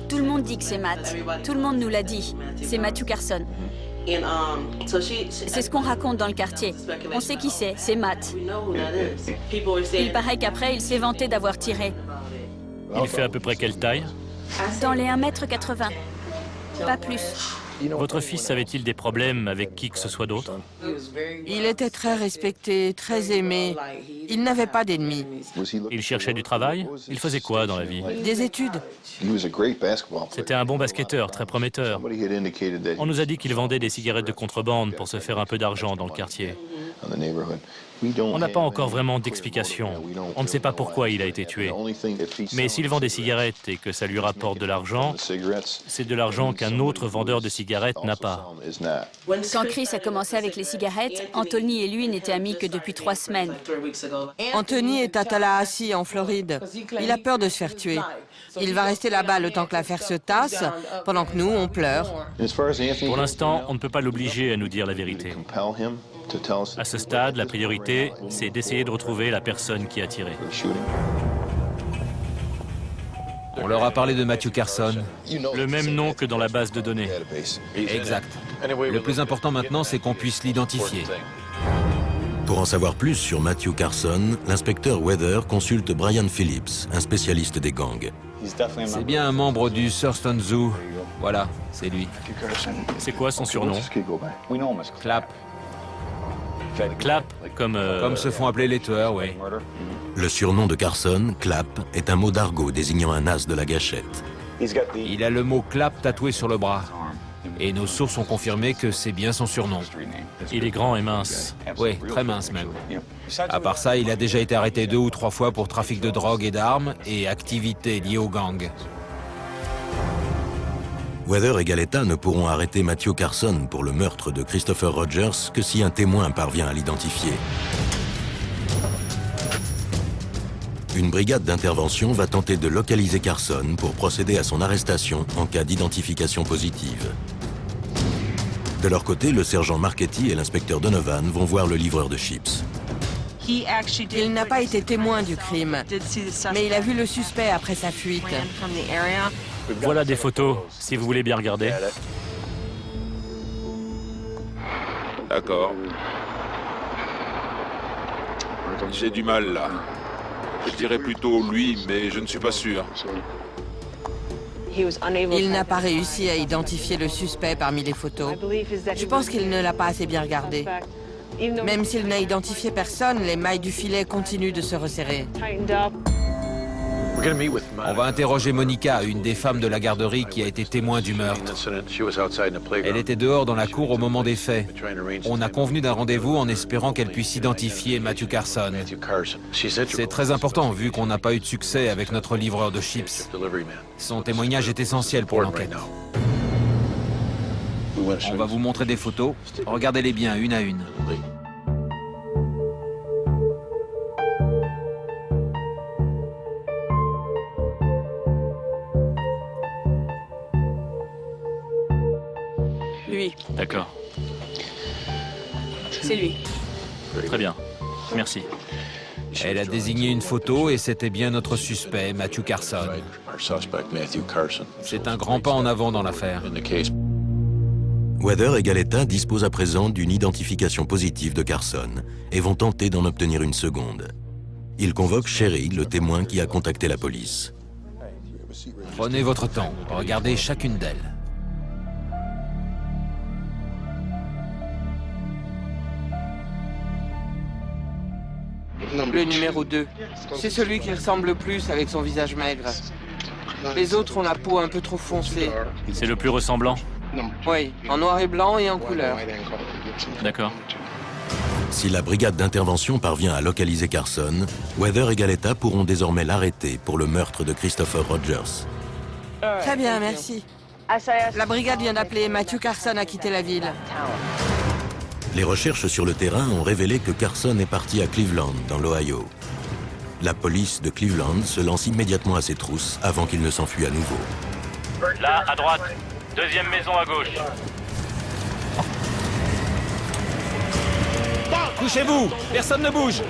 Tout le monde dit que c'est Matt. Tout le monde nous l'a dit. C'est Matthew Carson. C'est ce qu'on raconte dans le quartier. On sait qui c'est Matt. Il paraît qu'après, il s'est vanté d'avoir tiré. Il fait à peu près quelle taille? Dans les 1,80 m. Pas plus. Votre fils avait-il des problèmes avec qui que ce soit d'autre? Il était très respecté, très aimé. Il n'avait pas d'ennemis. Il cherchait du travail? Il faisait quoi dans la vie? Des études. C'était un bon basketteur, très prometteur. On nous a dit qu'il vendait des cigarettes de contrebande pour se faire un peu d'argent dans le quartier. On n'a pas encore vraiment d'explication. On ne sait pas pourquoi il a été tué. Mais s'il vend des cigarettes et que ça lui rapporte de l'argent, c'est de l'argent qu'un autre vendeur de cigarettes n'a pas. Quand Chris a commencé avec les cigarettes, Anthony et lui n'étaient amis que depuis 3 semaines. Anthony est à Tallahassee, en Floride. Il a peur de se faire tuer. Il va rester là-bas le temps que l'affaire se tasse, pendant que nous, on pleure. Pour l'instant, on ne peut pas l'obliger à nous dire la vérité. À ce stade, la priorité, c'est d'essayer de retrouver la personne qui a tiré. On leur a parlé de Matthew Carson. Le même nom que dans la base de données. Exact. Le plus important maintenant, c'est qu'on puisse l'identifier. Pour en savoir plus sur Matthew Carson, l'inspecteur Weather consulte Brian Phillips, un spécialiste des gangs. C'est bien un membre du Thurston Zoo. Voilà, c'est lui. C'est quoi son surnom? Clap. Clap, comme... Comme se font appeler les tueurs, oui. Le surnom de Carson, Clap, est un mot d'argot désignant un as de la gâchette. Il a le mot Clap tatoué sur le bras. Et nos sources ont confirmé que c'est bien son surnom. Il est grand et mince. Oui, très mince même. À part ça, il a déjà été arrêté 2 ou 3 fois pour trafic de drogue et d'armes et activités liées aux gangs. Weather et Galetta ne pourront arrêter Matthew Carson pour le meurtre de Christopher Rogers que si un témoin parvient à l'identifier. Une brigade d'intervention va tenter de localiser Carson pour procéder à son arrestation en cas d'identification positive. De leur côté, le sergent Marchetti et l'inspecteur Donovan vont voir le livreur de chips. Il n'a pas été témoin du crime, mais il a vu le suspect après sa fuite. Voilà des photos, si vous voulez bien regarder. D'accord. J'ai du mal, là. Je dirais plutôt lui, mais je ne suis pas sûr. Il n'a pas réussi à identifier le suspect parmi les photos. Je pense qu'il ne l'a pas assez bien regardé. Même s'il n'a identifié personne, les mailles du filet continuent de se resserrer. On va interroger Monica, une des femmes de la garderie qui a été témoin du meurtre. Elle était dehors dans la cour au moment des faits. On a convenu d'un rendez-vous en espérant qu'elle puisse identifier Matthew Carson. C'est très important vu qu'on n'a pas eu de succès avec notre livreur de chips. Son témoignage est essentiel pour l'enquête. On va vous montrer des photos. Regardez-les bien, une à une. Lui. D'accord. C'est lui. Très bien. Merci. Elle a désigné une photo et c'était bien notre suspect, Matthew Carson. C'est un grand pas en avant dans l'affaire. Weather et Galetta disposent à présent d'une identification positive de Carson et vont tenter d'en obtenir une seconde. Ils convoquent Sherry, le témoin qui a contacté la police. Prenez votre temps, regardez chacune d'elles. Le numéro 2. C'est celui qui ressemble le plus avec son visage maigre. Les autres ont la peau un peu trop foncée. C'est le plus ressemblant? Oui, en noir et blanc et en couleur. D'accord. Si la brigade d'intervention parvient à localiser Carson, Weather et Galetta pourront désormais l'arrêter pour le meurtre de Christopher Rogers. Très bien, merci. La brigade vient d'appeler. Matthew Carson a quitté la ville. Les recherches sur le terrain ont révélé que Carson est parti à Cleveland, dans l'Ohio. La police de Cleveland se lance immédiatement à ses trousses avant qu'il ne s'enfuit à nouveau. Là, à droite. Deuxième maison à gauche. Couchez-vous! Personne ne bouge!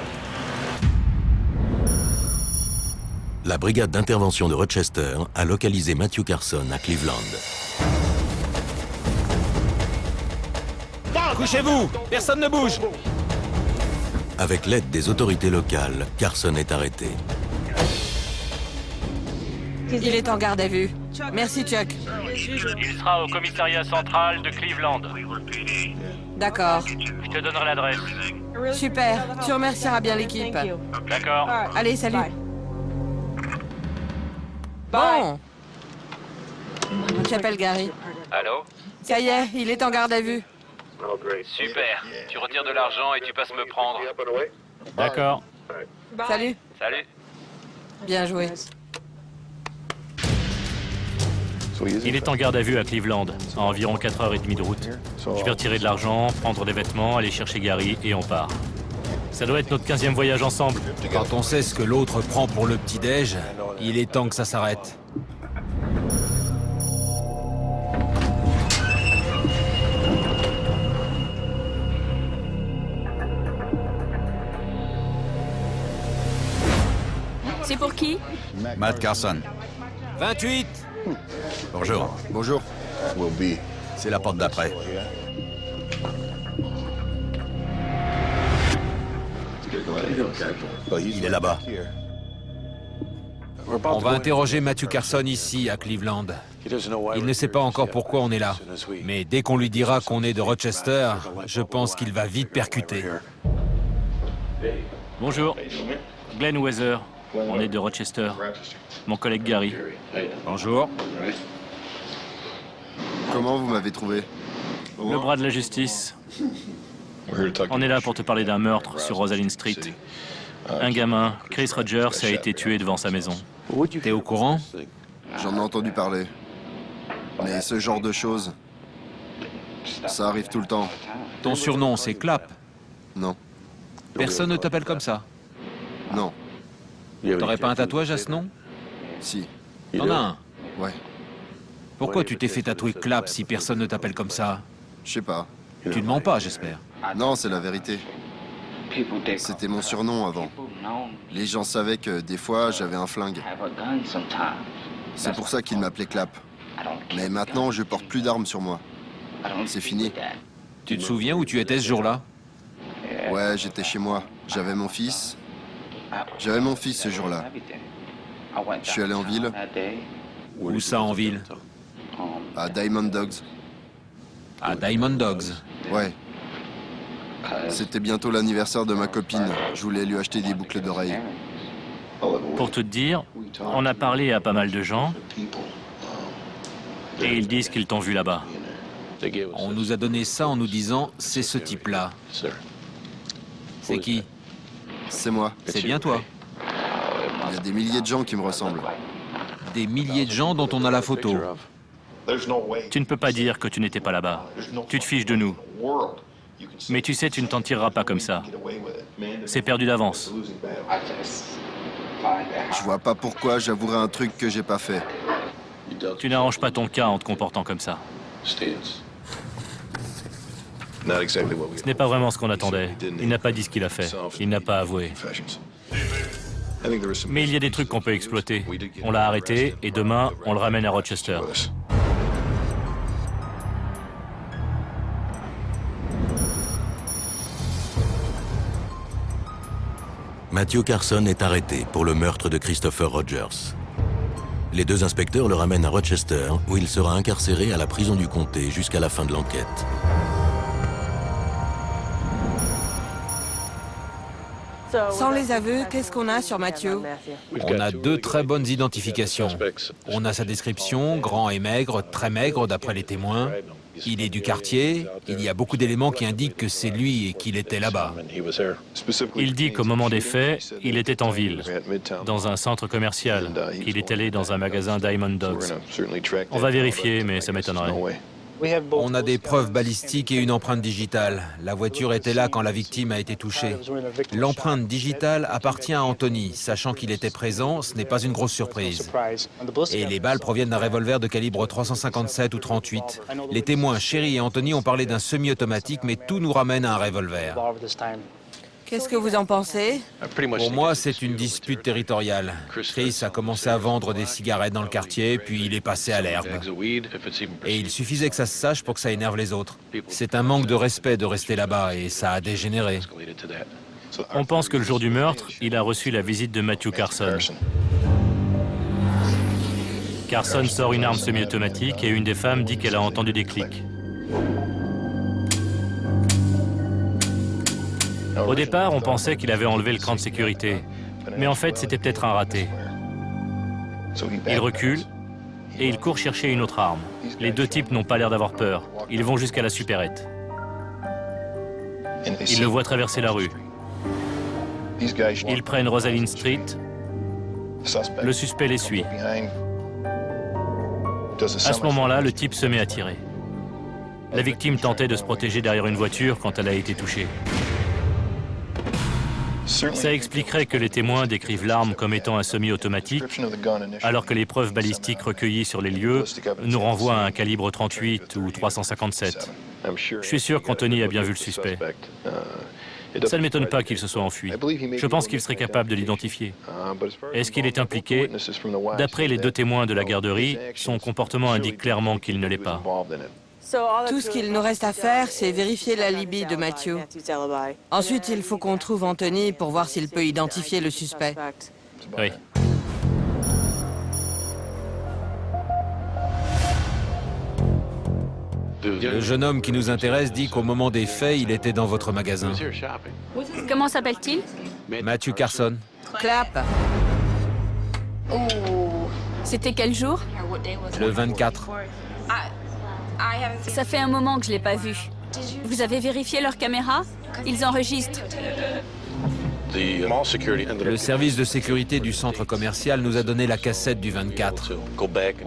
La brigade d'intervention de Rochester a localisé Matthew Carson à Cleveland. Couchez-vous! Personne ne bouge! Avec l'aide des autorités locales, Carson est arrêté. Il est en garde à vue. Merci, Chuck. Il sera au commissariat central de Cleveland. D'accord. Je te donnerai l'adresse. Super. Tu remercieras bien l'équipe. D'accord. Allez, salut. Bon. J'appelle Gary. Allô? Ça y est, il est en garde à vue. Super. Tu retires de l'argent et tu passes me prendre. D'accord. Salut. Salut. Bien joué. Il est en garde à vue à Cleveland, à environ 4h30 de route. Je vais retirer de l'argent, prendre des vêtements, aller chercher Gary et on part. Ça doit être notre 15e voyage ensemble. Quand on sait ce que l'autre prend pour le petit-déj, il est temps que ça s'arrête. C'est pour qui? Matt Carson. 28! Bonjour. Bonjour. C'est la porte d'après. Il est là-bas. On va interroger Matthew Carson ici, à Cleveland. Il ne sait pas encore pourquoi on est là. Mais dès qu'on lui dira qu'on est de Rochester, je pense qu'il va vite percuter. Bonjour, Glenn Weather. On est de Rochester. Mon collègue Gary. Bonjour. Comment vous m'avez trouvé? Le bras de la justice. On est là pour te parler d'un meurtre sur Rosalind Street. Un gamin, Chris Rogers, a été tué devant sa maison. T'es au courant? J'en ai entendu parler. Mais ce genre de choses, ça arrive tout le temps. Ton surnom, c'est Clap? Non. Personne ne t'appelle comme ça? Non. T'aurais pas un tatouage à ce nom? Si. T'en as un? Ouais. Pourquoi tu t'es fait tatouer Clap si personne ne t'appelle comme ça? Je sais pas. Tu ne mens pas, j'espère. Non, c'est la vérité. C'était mon surnom avant. Les gens savaient que des fois, j'avais un flingue. C'est pour ça qu'ils m'appelaient Clap. Mais maintenant, je porte plus d'armes sur moi. C'est fini. Tu te souviens où tu étais ce jour-là? Ouais, j'étais chez moi. J'avais mon fils. J'avais mon fils ce jour-là. Je suis allé en ville. Où ça, en ville? À Diamond Dogs. À Diamond Dogs? Ouais. C'était bientôt l'anniversaire de ma copine. Je voulais lui acheter des boucles d'oreilles. Pour tout te dire, on a parlé à pas mal de gens et ils disent qu'ils t'ont vu là-bas. On nous a donné ça en nous disant « c'est ce type-là ». C'est qui? C'est moi. C'est bien toi. Il y a des milliers de gens qui me ressemblent. Des milliers de gens dont on a la photo. Tu ne peux pas dire que tu n'étais pas là-bas. Tu te fiches de nous. Mais tu sais, tu ne t'en tireras pas comme ça. C'est perdu d'avance. Je vois pas pourquoi j'avouerais un truc que j'ai pas fait. Tu n'arranges pas ton cas en te comportant comme ça. Ce n'est pas vraiment ce qu'on attendait. Il n'a pas dit ce qu'il a fait. Il n'a pas avoué. Mais il y a des trucs qu'on peut exploiter. On l'a arrêté et demain, on le ramène à Rochester. Matthew Carson est arrêté pour le meurtre de Christopher Rogers. Les deux inspecteurs le ramènent à Rochester, où il sera incarcéré à la prison du comté jusqu'à la fin de l'enquête. Sans les aveux, qu'est-ce qu'on a sur Matthew? On a deux très bonnes identifications. On a sa description, grand et maigre, très maigre d'après les témoins. Il est du quartier, il y a beaucoup d'éléments qui indiquent que c'est lui et qu'il était là-bas. Il dit qu'au moment des faits, il était en ville, dans un centre commercial, qu'il est allé dans un magasin Diamond Dogs. On va vérifier, mais ça m'étonnerait. On a des preuves balistiques et une empreinte digitale. La voiture était là quand la victime a été touchée. L'empreinte digitale appartient à Anthony. Sachant qu'il était présent, ce n'est pas une grosse surprise. Et les balles proviennent d'un revolver de calibre 357 ou 38. Les témoins, Sherry et Anthony, ont parlé d'un semi-automatique, mais tout nous ramène à un revolver. Qu'est-ce que vous en pensez? Pour moi, c'est une dispute territoriale. Chris a commencé à vendre des cigarettes dans le quartier, puis il est passé à l'herbe. Et il suffisait que ça se sache pour que ça énerve les autres. C'est un manque de respect de rester là-bas, et ça a dégénéré. On pense que le jour du meurtre, il a reçu la visite de Matthew Carson. Carson sort une arme semi-automatique et une des femmes dit qu'elle a entendu des clics. Au départ, on pensait qu'il avait enlevé le cran de sécurité. Mais en fait, c'était peut-être un raté. Il recule et il court chercher une autre arme. Les deux types n'ont pas l'air d'avoir peur. Ils vont jusqu'à la supérette. Ils le voient traverser la rue. Ils prennent Rosalind Street. Le suspect les suit. À ce moment-là, le type se met à tirer. La victime tentait de se protéger derrière une voiture quand elle a été touchée. Ça expliquerait que les témoins décrivent l'arme comme étant un semi-automatique, alors que les preuves balistiques recueillies sur les lieux nous renvoient à un calibre 38 ou 357. Je suis sûr qu'Anthony a bien vu le suspect. Ça ne m'étonne pas qu'il se soit enfui. Je pense qu'il serait capable de l'identifier. Est-ce qu'il est impliqué? D'après les deux témoins de la garderie, son comportement indique clairement qu'il ne l'est pas. Tout ce qu'il nous reste à faire, c'est vérifier l'alibi de Matthew. Ensuite, il faut qu'on trouve Anthony pour voir s'il peut identifier le suspect. Oui. Le jeune homme qui nous intéresse dit qu'au moment des faits, il était dans votre magasin. Comment s'appelle-t-il? Matthew Carson. Clap. C'était quel jour? Le 24. Ça fait un moment que je l'ai pas vu. Vous avez vérifié leurs caméras? Ils enregistrent. Le service de sécurité du centre commercial nous a donné la cassette du 24.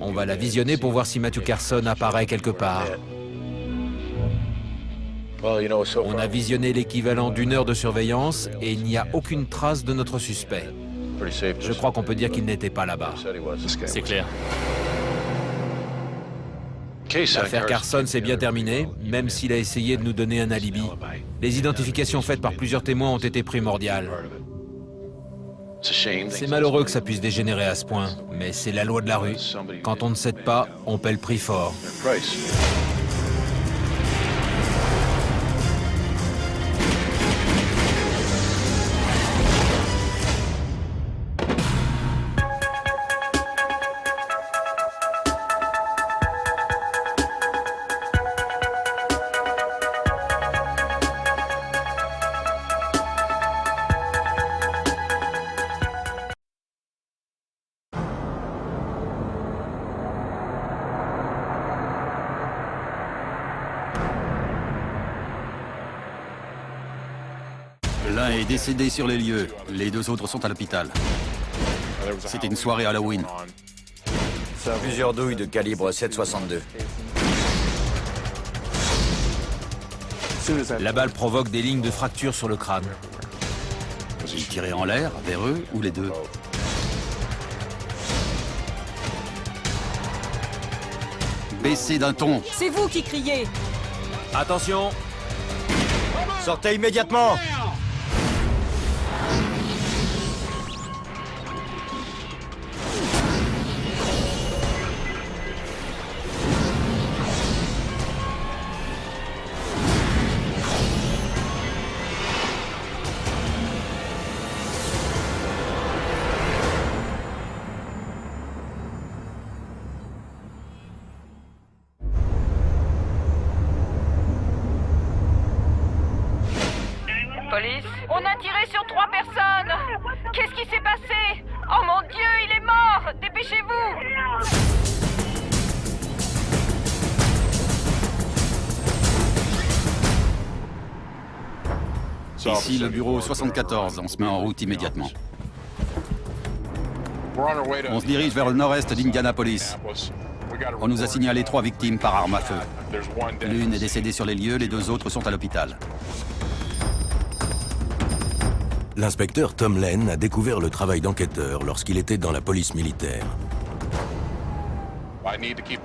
On va la visionner pour voir si Matthew Carson apparaît quelque part. On a visionné l'équivalent d'1 heure de surveillance et il n'y a aucune trace de notre suspect. Je crois qu'on peut dire qu'il n'était pas là-bas. C'est clair. L'affaire Carson s'est bien terminée, même s'il a essayé de nous donner un alibi. Les identifications faites par plusieurs témoins ont été primordiales. C'est malheureux que ça puisse dégénérer à ce point, mais c'est la loi de la rue. Quand on ne cède pas, on paie le prix fort. L'un est décédé sur les lieux, les deux autres sont à l'hôpital. C'était une soirée Halloween. Plusieurs douilles de calibre 7,62. La balle provoque des lignes de fracture sur le crâne. Il tirait en l'air, vers eux ou les deux? Baissez d'un ton. C'est vous qui criez. Attention! Sortez immédiatement! Police? On a tiré sur 3 personnes! Qu'est-ce qui s'est passé? Oh mon Dieu, il est mort! Dépêchez-vous! Ici, le bureau 74, on se met en route immédiatement. On se dirige vers le nord-est d'Indianapolis. On nous a signalé 3 victimes par arme à feu. L'une est décédée sur les lieux, les 2 autres sont à l'hôpital. L'inspecteur Tom Lane a découvert le travail d'enquêteur lorsqu'il était dans la police militaire.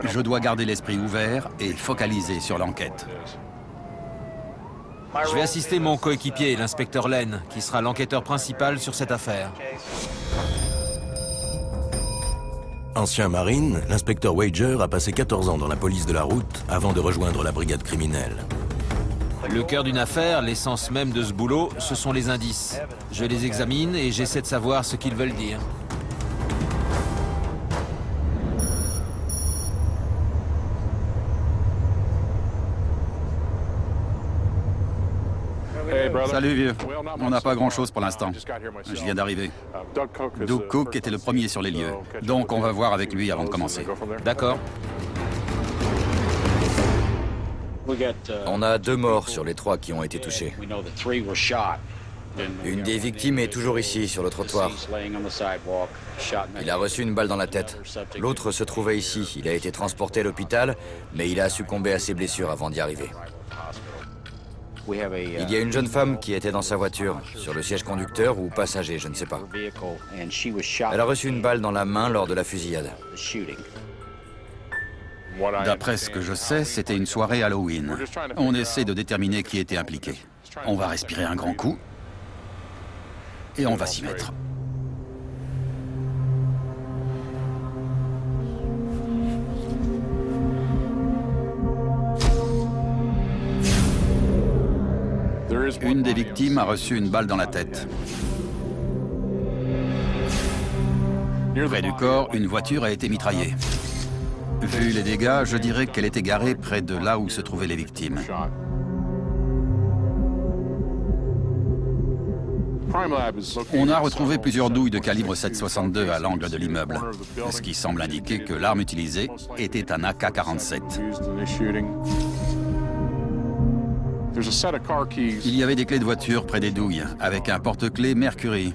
Je dois garder l'esprit ouvert et focalisé sur l'enquête. Je vais assister mon coéquipier, l'inspecteur Lane, qui sera l'enquêteur principal sur cette affaire. Ancien marine, l'inspecteur Wager a passé 14 ans dans la police de la route avant de rejoindre la brigade criminelle. Le cœur d'une affaire, l'essence même de ce boulot, ce sont les indices. Je les examine et j'essaie de savoir ce qu'ils veulent dire. Salut vieux, on n'a pas grand-chose pour l'instant. Je viens d'arriver. Doug Cook était le premier sur les lieux, donc on va voir avec lui avant de commencer. D'accord. On a 2 morts sur les 3 qui ont été touchés. Une des victimes est toujours ici, sur le trottoir. Il a reçu une balle dans la tête. L'autre se trouvait ici. Il a été transporté à l'hôpital, mais il a succombé à ses blessures avant d'y arriver. Il y a une jeune femme qui était dans sa voiture, sur le siège conducteur ou passager, je ne sais pas. Elle a reçu une balle dans la main lors de la fusillade. D'après ce que je sais, c'était une soirée Halloween. On essaie de déterminer qui était impliqué. On va respirer un grand coup et on va s'y mettre. Une des victimes a reçu une balle dans la tête. Près du corps, une voiture a été mitraillée. Vu les dégâts, je dirais qu'elle était garée près de là où se trouvaient les victimes. On a retrouvé plusieurs douilles de calibre 7,62 à l'angle de l'immeuble, ce qui semble indiquer que l'arme utilisée était un AK-47. Il y avait des clés de voiture près des douilles, avec un porte-clés Mercury.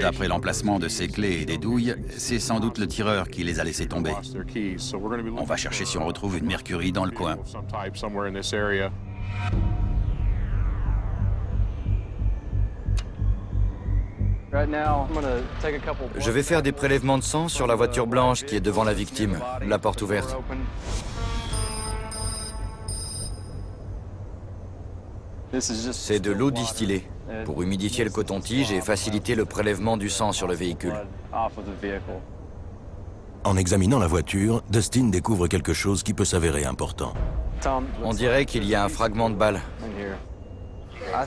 D'après l'emplacement de ces clés et des douilles, c'est sans doute le tireur qui les a laissées tomber. On va chercher si on retrouve une Mercury dans le coin. Je vais faire des prélèvements de sang sur la voiture blanche qui est devant la victime, la porte ouverte. C'est de l'eau distillée, pour humidifier le coton-tige et faciliter le prélèvement du sang sur le véhicule. En examinant la voiture, Dustin découvre quelque chose qui peut s'avérer important. On dirait qu'il y a un fragment de balle.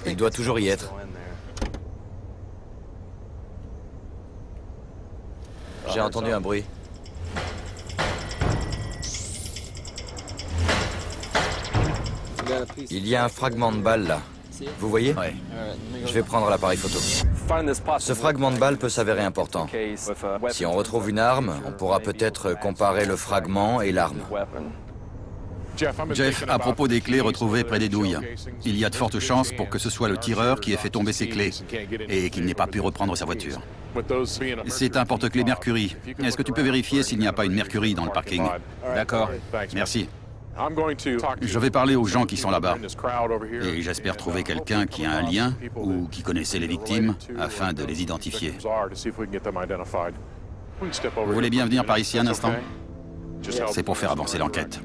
Il doit toujours y être. J'ai entendu un bruit. Il y a un fragment de balle là. Vous voyez? Ouais. Je vais prendre l'appareil photo. Ce fragment de balle peut s'avérer important. Si on retrouve une arme, on pourra peut-être comparer le fragment et l'arme. Jeff, à propos des clés retrouvées près des douilles, il y a de fortes chances pour que ce soit le tireur qui ait fait tomber ses clés et qu'il n'ait pas pu reprendre sa voiture. C'est un porte-clés Mercury. Est-ce que tu peux vérifier s'il n'y a pas une Mercury dans le parking? D'accord. Merci. Je vais parler aux gens qui sont là-bas et j'espère trouver quelqu'un qui a un lien ou qui connaissait les victimes afin de les identifier. Vous voulez bien venir par ici un instant? C'est pour faire avancer l'enquête.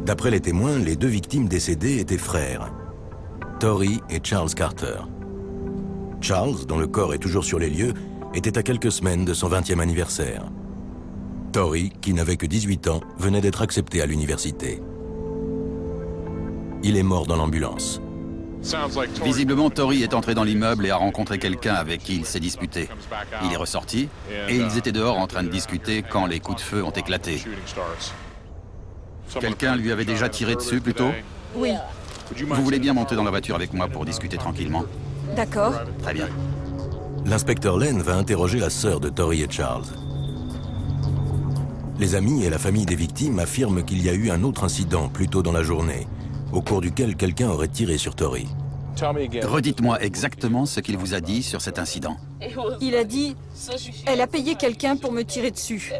D'après les témoins, les deux victimes décédées étaient frères, Tory et Charles Carter. Charles, dont le corps est toujours sur les lieux, était à quelques semaines de son 20e anniversaire. Tory, qui n'avait que 18 ans, venait d'être accepté à l'université. Il est mort dans l'ambulance. Visiblement, Tory est entré dans l'immeuble et a rencontré quelqu'un avec qui il s'est disputé. Il est ressorti et ils étaient dehors en train de discuter quand les coups de feu ont éclaté. Quelqu'un lui avait déjà tiré dessus plus tôt? Oui. Vous voulez bien monter dans la voiture avec moi pour discuter tranquillement? D'accord. Très bien. L'inspecteur Lane va interroger la sœur de Tory et Charles. Les amis et la famille des victimes affirment qu'il y a eu un autre incident plus tôt dans la journée, au cours duquel quelqu'un aurait tiré sur Tory. Redites-moi exactement ce qu'il vous a dit sur cet incident. Il a dit « Elle a payé quelqu'un pour me tirer dessus ».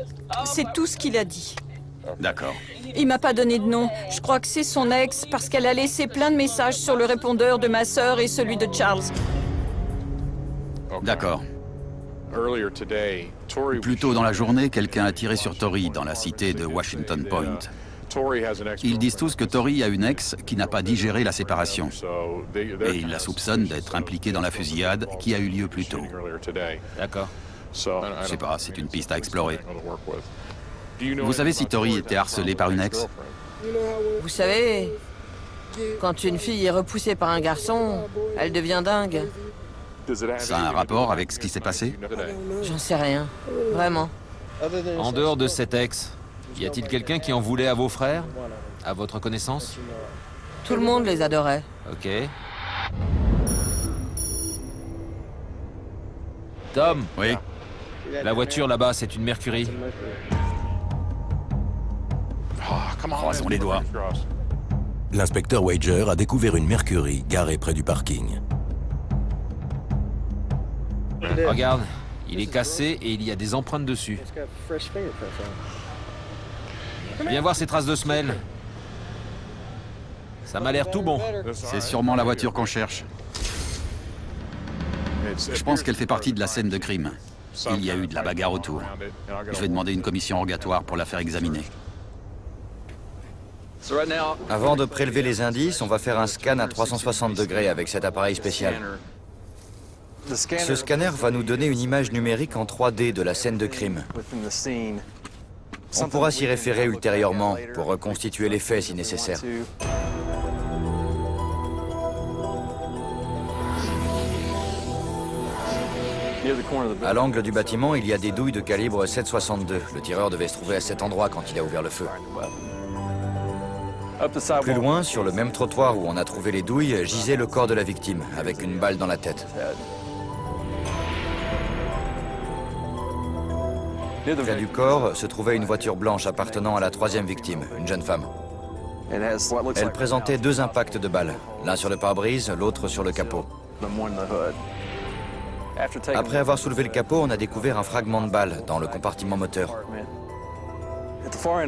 C'est tout ce qu'il a dit. D'accord. Il m'a pas donné de nom. Je crois que c'est son ex parce qu'elle a laissé plein de messages sur le répondeur de ma sœur et celui de Charles. D'accord. Plus tôt dans la journée, quelqu'un a tiré sur Tory dans la cité de Washington Point. Ils disent tous que Tory a une ex qui n'a pas digéré la séparation. Et ils la soupçonnent d'être impliquée dans la fusillade qui a eu lieu plus tôt. D'accord. Je sais pas, c'est une piste à explorer. Vous savez si Tory était harcelée par une ex? Vous savez, quand une fille est repoussée par un garçon, elle devient dingue. Ça a un rapport avec ce qui s'est passé? J'en sais rien, vraiment. En dehors de cet ex, y a-t-il quelqu'un qui en voulait à vos frères? À votre connaissance? Tout le monde les adorait. Ok. Tom? Oui? La voiture là-bas, c'est une Mercury. Croisons les doigts. L'inspecteur Wager a découvert une Mercury garée près du parking. Regarde, il est cassé et il y a des empreintes dessus. Viens voir ces traces de semelle. Ça m'a l'air tout bon. C'est sûrement la voiture qu'on cherche. Je pense qu'elle fait partie de la scène de crime. Il y a eu de la bagarre autour. Je vais demander une commission rogatoire pour la faire examiner. Avant de prélever les indices, on va faire un scan à 360 degrés avec cet appareil spécial. Ce scanner va nous donner une image numérique en 3D de la scène de crime. On pourra s'y référer ultérieurement pour reconstituer les faits si nécessaire. À l'angle du bâtiment, il y a des douilles de calibre 7,62. Le tireur devait se trouver à cet endroit quand il a ouvert le feu. Plus loin, sur le même trottoir où on a trouvé les douilles, gisait le corps de la victime, avec une balle dans la tête. Près du corps se trouvait une voiture blanche appartenant à la troisième victime, une jeune femme. Elle présentait 2 impacts de balles, l'un sur le pare-brise, l'autre sur le capot. Après avoir soulevé le capot, on a découvert un fragment de balle dans le compartiment moteur.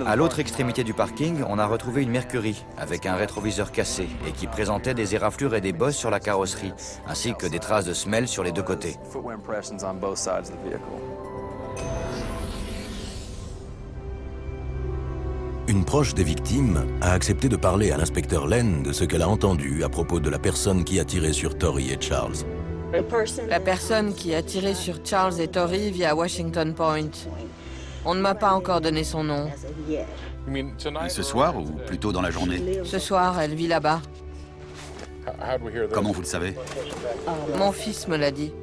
À l'autre extrémité du parking, on a retrouvé une Mercury avec un rétroviseur cassé et qui présentait des éraflures et des bosses sur la carrosserie, ainsi que des traces de semelles sur les 2 côtés. Une proche des victimes a accepté de parler à l'inspecteur Len de ce qu'elle a entendu à propos de la personne qui a tiré sur Tori et Charles. La personne qui a tiré sur Charles et Tori vit à Washington Point. On ne m'a pas encore donné son nom. Et ce soir ou plutôt dans la journée? Ce soir, elle vit là-bas. Comment vous le savez? Mon fils me l'a dit.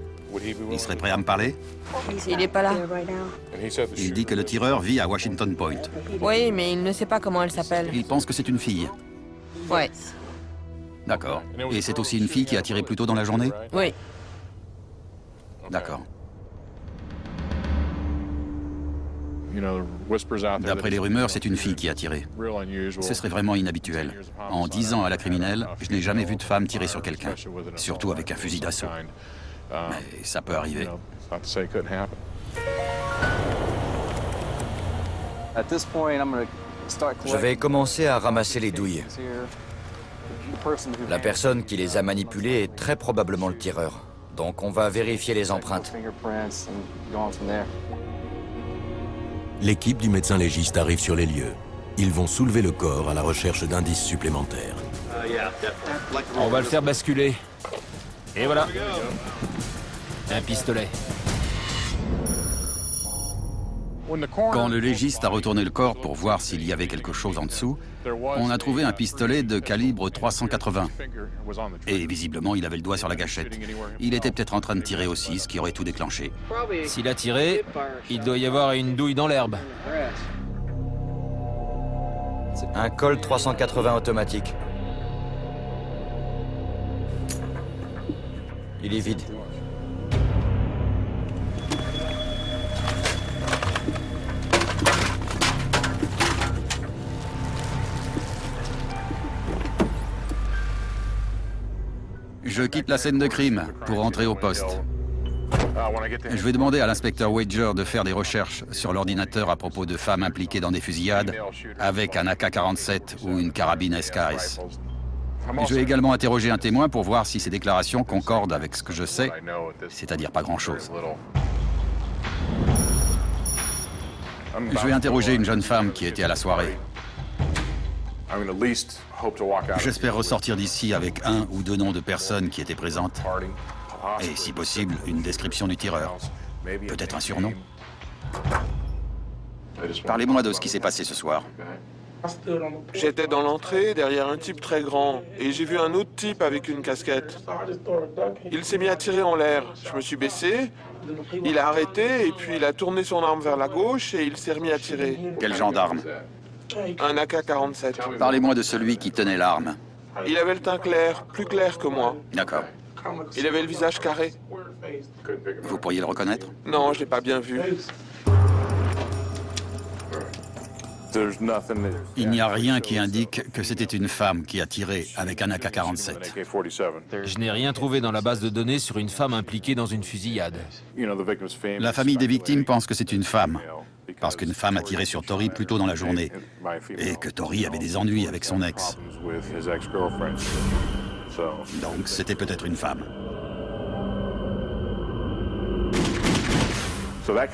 Il serait prêt à me parler? Il n'est pas là. Il dit que le tireur vit à Washington Point. Oui, mais il ne sait pas comment elle s'appelle. Il pense que c'est une fille. Ouais. D'accord. Et c'est aussi une fille qui a tiré plus tôt dans la journée? Oui. D'accord. D'après les rumeurs, c'est une fille qui a tiré. Ce serait vraiment inhabituel. En 10 ans à la criminelle, je n'ai jamais vu de femme tirer sur quelqu'un, surtout avec un fusil d'assaut. Mais ça peut arriver. Je vais commencer à ramasser les douilles. La personne qui les a manipulées est très probablement le tireur. Donc on va vérifier les empreintes. L'équipe du médecin légiste arrive sur les lieux. Ils vont soulever le corps à la recherche d'indices supplémentaires. On va le faire basculer. Et voilà. Un pistolet. Quand le légiste a retourné le corps pour voir s'il y avait quelque chose en dessous, on a trouvé un pistolet de calibre 380. Et visiblement, il avait le doigt sur la gâchette. Il était peut-être en train de tirer aussi, ce qui aurait tout déclenché. S'il a tiré, il doit y avoir une douille dans l'herbe. Un Colt 380 automatique. Il est vide. Je quitte la scène de crime pour rentrer au poste. Je vais demander à l'inspecteur Wager de faire des recherches sur l'ordinateur à propos de femmes impliquées dans des fusillades avec un AK-47 ou une carabine SKS. Je vais également interroger un témoin pour voir si ses déclarations concordent avec ce que je sais, c'est-à-dire pas grand-chose. Je vais interroger une jeune femme qui était à la soirée. J'espère ressortir d'ici avec 1 ou 2 noms de personnes qui étaient présentes. Et si possible, une description du tireur. Peut-être un surnom. Parlez-moi de ce qui s'est passé ce soir. J'étais dans l'entrée, derrière un type très grand, et j'ai vu un autre type avec une casquette. Il s'est mis à tirer en l'air. Je me suis baissé, il a arrêté, et puis il a tourné son arme vers la gauche, et il s'est remis à tirer. Quel genre d'arme? Un AK-47. Parlez-moi de celui qui tenait l'arme. Il avait le teint clair, plus clair que moi. D'accord. Il avait le visage carré. Vous pourriez le reconnaître? Non, je l'ai pas bien vu. Il n'y a rien qui indique que c'était une femme qui a tiré avec un AK-47. Je n'ai rien trouvé dans la base de données sur une femme impliquée dans une fusillade. La famille des victimes pense que c'est une femme, parce qu'une femme a tiré sur Tori plus tôt dans la journée, et que Tori avait des ennuis avec son ex. Donc c'était peut-être une femme.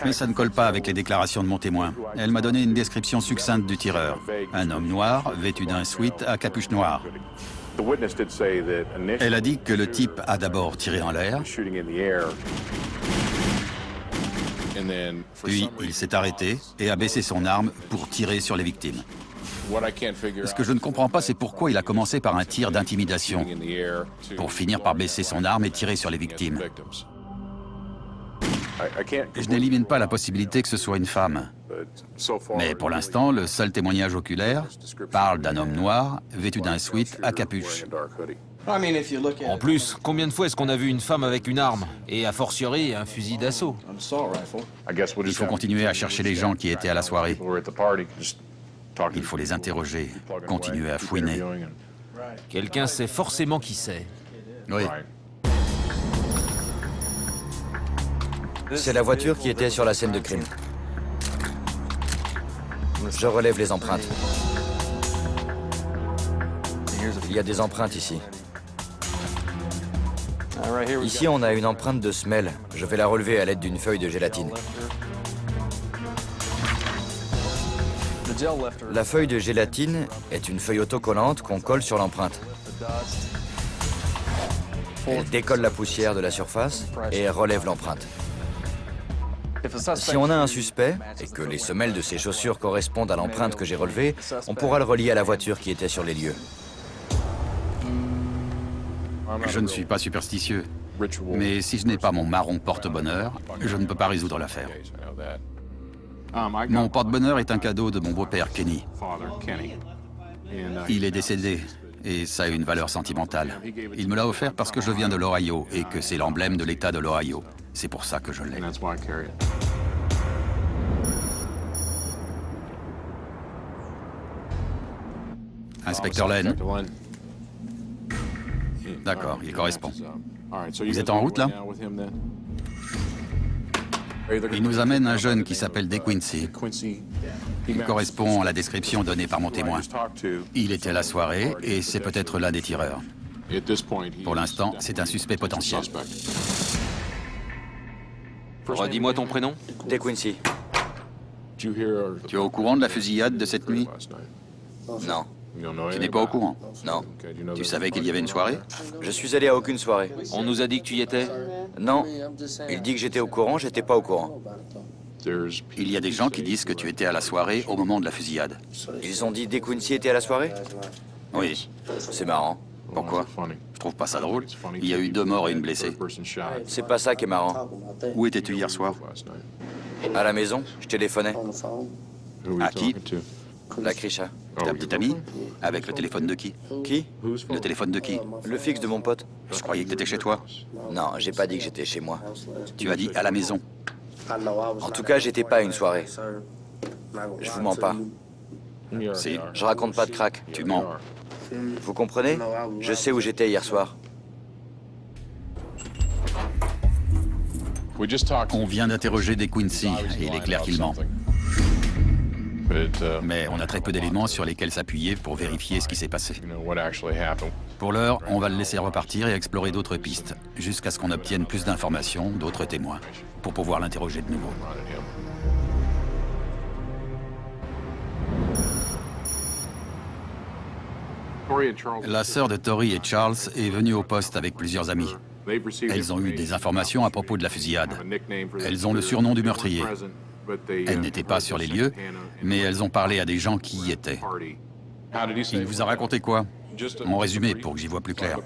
Mais ça ne colle pas avec les déclarations de mon témoin. Elle m'a donné une description succincte du tireur. Un homme noir, vêtu d'un sweat à capuche noire. Elle a dit que le type a d'abord tiré en l'air, puis il s'est arrêté et a baissé son arme pour tirer sur les victimes. Ce que je ne comprends pas, c'est pourquoi il a commencé par un tir d'intimidation, pour finir par baisser son arme et tirer sur les victimes. Je n'élimine pas la possibilité que ce soit une femme. Mais pour l'instant, le seul témoignage oculaire parle d'un homme noir, vêtu d'un sweat à capuche. En plus, combien de fois est-ce qu'on a vu une femme avec une arme? Et a fortiori, un fusil d'assaut. Il faut continuer à chercher les gens qui étaient à la soirée. Il faut les interroger, continuer à fouiner. Quelqu'un sait forcément qui c'est. Oui. C'est la voiture qui était sur la scène de crime. Je relève les empreintes. Il y a des empreintes ici. Ici, on a une empreinte de semelle. Je vais la relever à l'aide d'une feuille de gélatine. La feuille de gélatine est une feuille autocollante qu'on colle sur l'empreinte. Elle décolle la poussière de la surface et relève l'empreinte. Si on a un suspect et que les semelles de ses chaussures correspondent à l'empreinte que j'ai relevée, on pourra le relier à la voiture qui était sur les lieux. Je ne suis pas superstitieux, mais si je n'ai pas mon marron porte-bonheur, je ne peux pas résoudre l'affaire. Mon porte-bonheur est un cadeau de mon beau-père Kenny. Il est décédé, et ça a une valeur sentimentale. Il me l'a offert parce que je viens de l'Ohio et que c'est l'emblème de l'État de l'Ohio. C'est pour ça que je l'ai. Inspecteur Lane. D'accord, il correspond. Vous êtes en route, là? Il nous amène un jeune qui s'appelle DeQuincy. Il correspond à la description donnée par mon témoin. Il était à la soirée et c'est peut-être l'un des tireurs. Pour l'instant, c'est un suspect potentiel. Redis-moi ton prénom. DeQuincy. Tu es au courant de la fusillade de cette nuit? Non. Tu n'es pas au courant? Non. Tu savais qu'il y avait une soirée? Je suis allé à aucune soirée. On nous a dit que tu y étais? Non. Il dit que j'étais au courant, j'étais pas au courant. Il y a des gens qui disent que tu étais à la soirée au moment de la fusillade. Ils ont dit DeQuincy était à la soirée? Oui. C'est marrant. Pourquoi? Je trouve pas ça drôle. Il y a eu 2 morts et une blessée. C'est pas ça qui est marrant. Où étais-tu hier soir? À la maison, je téléphonais. À qui? La Krisha. Ta petite amie? Avec le téléphone de qui? Qui? Le téléphone de qui? Le fixe de mon pote. Je croyais que t'étais chez toi. Non, j'ai pas dit que j'étais chez moi. Tu as dit à la maison. En tout cas, j'étais pas à une soirée. Je vous mens pas. Si. Je raconte pas de crack. Tu mens. Vous comprenez? Je sais où j'étais hier soir. On vient d'interroger DeQuincy et il est clair qu'il ment. Mais on a très peu d'éléments sur lesquels s'appuyer pour vérifier ce qui s'est passé. Pour l'heure, on va le laisser repartir et explorer d'autres pistes, jusqu'à ce qu'on obtienne plus d'informations, d'autres témoins, pour pouvoir l'interroger de nouveau. La sœur de Tori et Charles est venue au poste avec plusieurs amis. Elles ont eu des informations à propos de la fusillade. Elles ont le surnom du meurtrier. Elles n'étaient pas sur les lieux, mais elles ont parlé à des gens qui y étaient. Il vous a raconté quoi? Mon résumé, pour que j'y vois plus clair.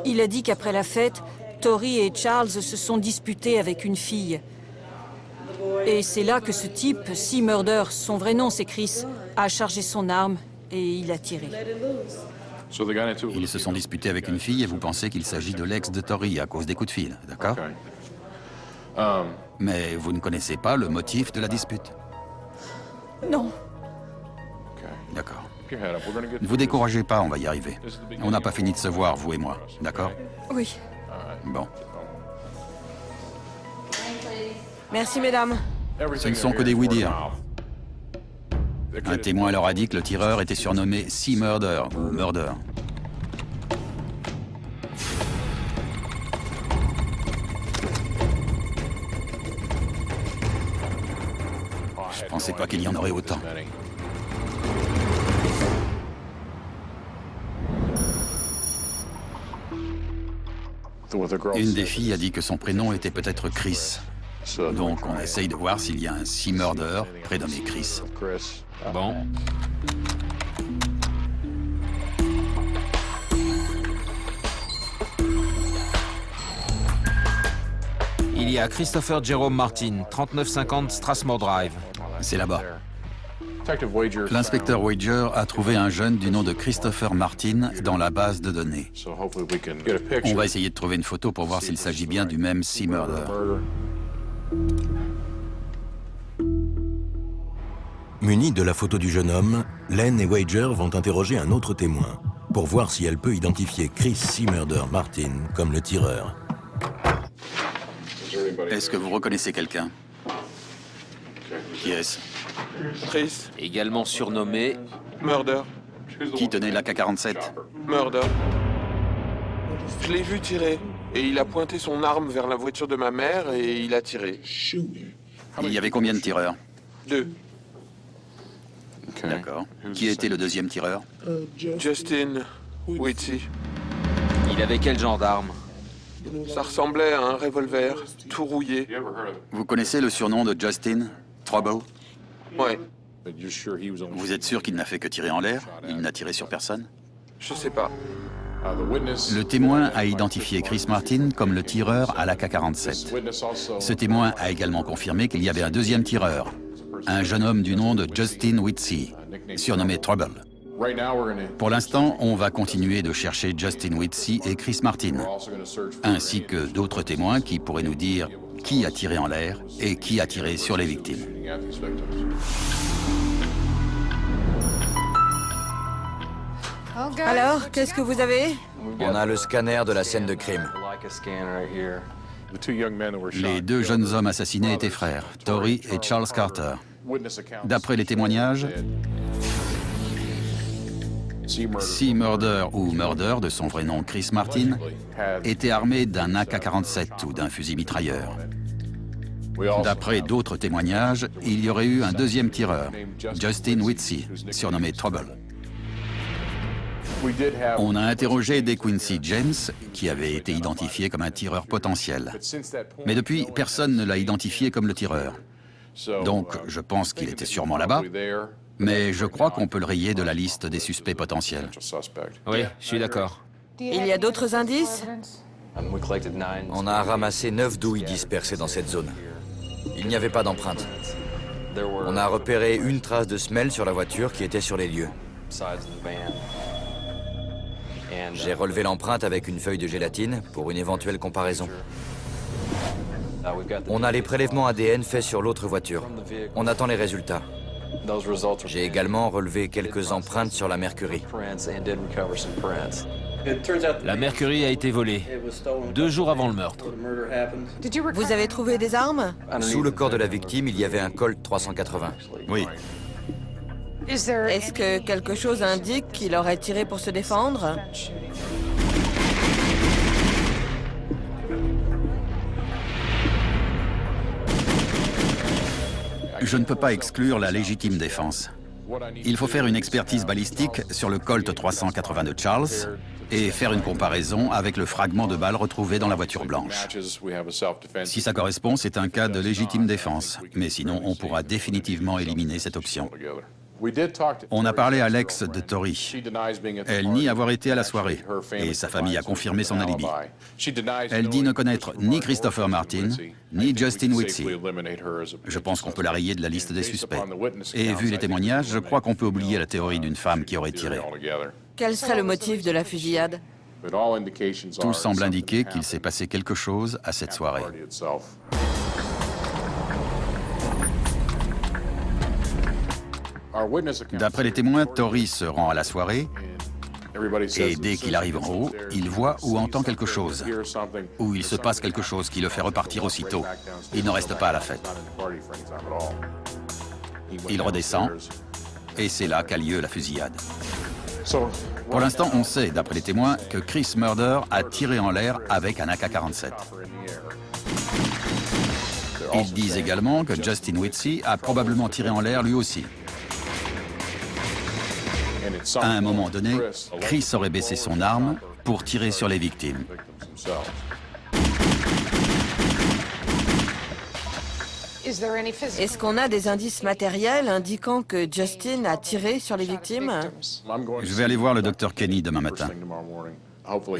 Il a dit qu'après la fête, Tori et Charles se sont disputés avec une fille. Et c'est là que ce type, C. Murder, son vrai nom c'est Chris, a chargé son arme et il a tiré. Ils se sont disputés avec une fille et vous pensez qu'il s'agit de l'ex de Tori à cause des coups de fil, d'accord? Mais vous ne connaissez pas le motif de la dispute? Non. D'accord. Ne vous découragez pas, on va y arriver. On n'a pas fini de se voir, vous et moi, d'accord? Oui. Bon. Merci, mesdames. Ce ne sont que des oui-dire. Un témoin leur a dit que le tireur était surnommé C. Murder ou Murder. Je pensais pas qu'il y en aurait autant. Une des filles a dit que son prénom était peut-être Chris. Donc on essaye de voir s'il y a un C. Murder prénommé Chris. Bon. Il y a Christopher Jerome Martin, 3950 Strathmore Drive. C'est là-bas. L'inspecteur Wager a trouvé un jeune du nom de Christopher Martin dans la base de données. On va essayer de trouver une photo pour voir s'il s'agit bien du même C. Murder. Munis de la photo du jeune homme, Len et Wager vont interroger un autre témoin pour voir si elle peut identifier Chris C. Murder Martin comme le tireur. Est-ce que vous reconnaissez quelqu'un? Qui est-ce? Chris. Également surnommé Murder. Qui tenait l'AK-47? Murder. Je l'ai vu tirer. Et il a pointé son arme vers la voiture de ma mère et il a tiré. Il y avait combien de tireurs? 2. D'accord. Qui était le deuxième tireur? Justin Whitsey. Il avait quel genre d'arme? Ça ressemblait à un revolver, tout rouillé. Vous connaissez le surnom de Justin? Trouble? Ouais. Vous êtes sûr qu'il n'a fait que tirer en l'air? Il n'a tiré sur personne? Je sais pas. Le témoin a identifié Chris Martin comme le tireur à l'AK-47. Ce témoin a également confirmé qu'il y avait un deuxième tireur, un jeune homme du nom de Justin Whitsey, surnommé Trouble. Pour l'instant, on va continuer de chercher Justin Whitsey et Chris Martin, ainsi que d'autres témoins qui pourraient nous dire qui a tiré en l'air et qui a tiré sur les victimes. Alors, qu'est-ce que vous avez? On a le scanner de la scène de crime. Les deux jeunes hommes assassinés étaient frères, Tory et Charles Carter. D'après les témoignages, C. Murder ou Murder, de son vrai nom Chris Martin, était armé d'un AK-47 ou d'un fusil mitrailleur. D'après d'autres témoignages, il y aurait eu un deuxième tireur, Justin Whitsey, surnommé Trouble. On a interrogé DeQuincy James, qui avait été identifié comme un tireur potentiel. Mais depuis, personne ne l'a identifié comme le tireur. Donc, je pense qu'il était sûrement là-bas, mais je crois qu'on peut le rayer de la liste des suspects potentiels. Oui, je suis d'accord. Il y a d'autres indices? On a ramassé 9 douilles dispersées dans cette zone. Il n'y avait pas d'empreinte. On a repéré une trace de semelle sur la voiture qui était sur les lieux. J'ai relevé l'empreinte avec une feuille de gélatine pour une éventuelle comparaison. On a les prélèvements ADN faits sur l'autre voiture. On attend les résultats. J'ai également relevé quelques empreintes sur la Mercury. La Mercury a été volée 2 jours avant le meurtre. Vous avez trouvé des armes? Sous le corps de la victime, il y avait un Colt 380. Oui. Est-ce que quelque chose indique qu'il aurait tiré pour se défendre? Je ne peux pas exclure la légitime défense. Il faut faire une expertise balistique sur le Colt 380 de Charles et faire une comparaison avec le fragment de balle retrouvé dans la voiture blanche. Si ça correspond, c'est un cas de légitime défense, mais sinon on pourra définitivement éliminer cette option. On a parlé à l'ex de Tory. Elle nie avoir été à la soirée et sa famille a confirmé son alibi. Elle dit ne connaître ni Christopher Martin, ni Justin Whitsey. Je pense qu'on peut la rayer de la liste des suspects. Et vu les témoignages, je crois qu'on peut oublier la théorie d'une femme qui aurait tiré. Quel serait le motif de la fusillade? Tout semble indiquer qu'il s'est passé quelque chose à cette soirée. D'après les témoins, Tory se rend à la soirée et dès qu'il arrive en haut, il voit ou entend quelque chose, ou il se passe quelque chose qui le fait repartir aussitôt. Il ne reste pas à la fête. Il redescend et c'est là qu'a lieu la fusillade. Pour l'instant, on sait, d'après les témoins, que Chris Murder a tiré en l'air avec un AK-47. Ils disent également que Justin Whitsey a probablement tiré en l'air lui aussi. À un moment donné, Chris aurait baissé son arme pour tirer sur les victimes. Est-ce qu'on a des indices matériels indiquant que Justin a tiré sur les victimes? Je vais aller voir le docteur Kenny demain matin.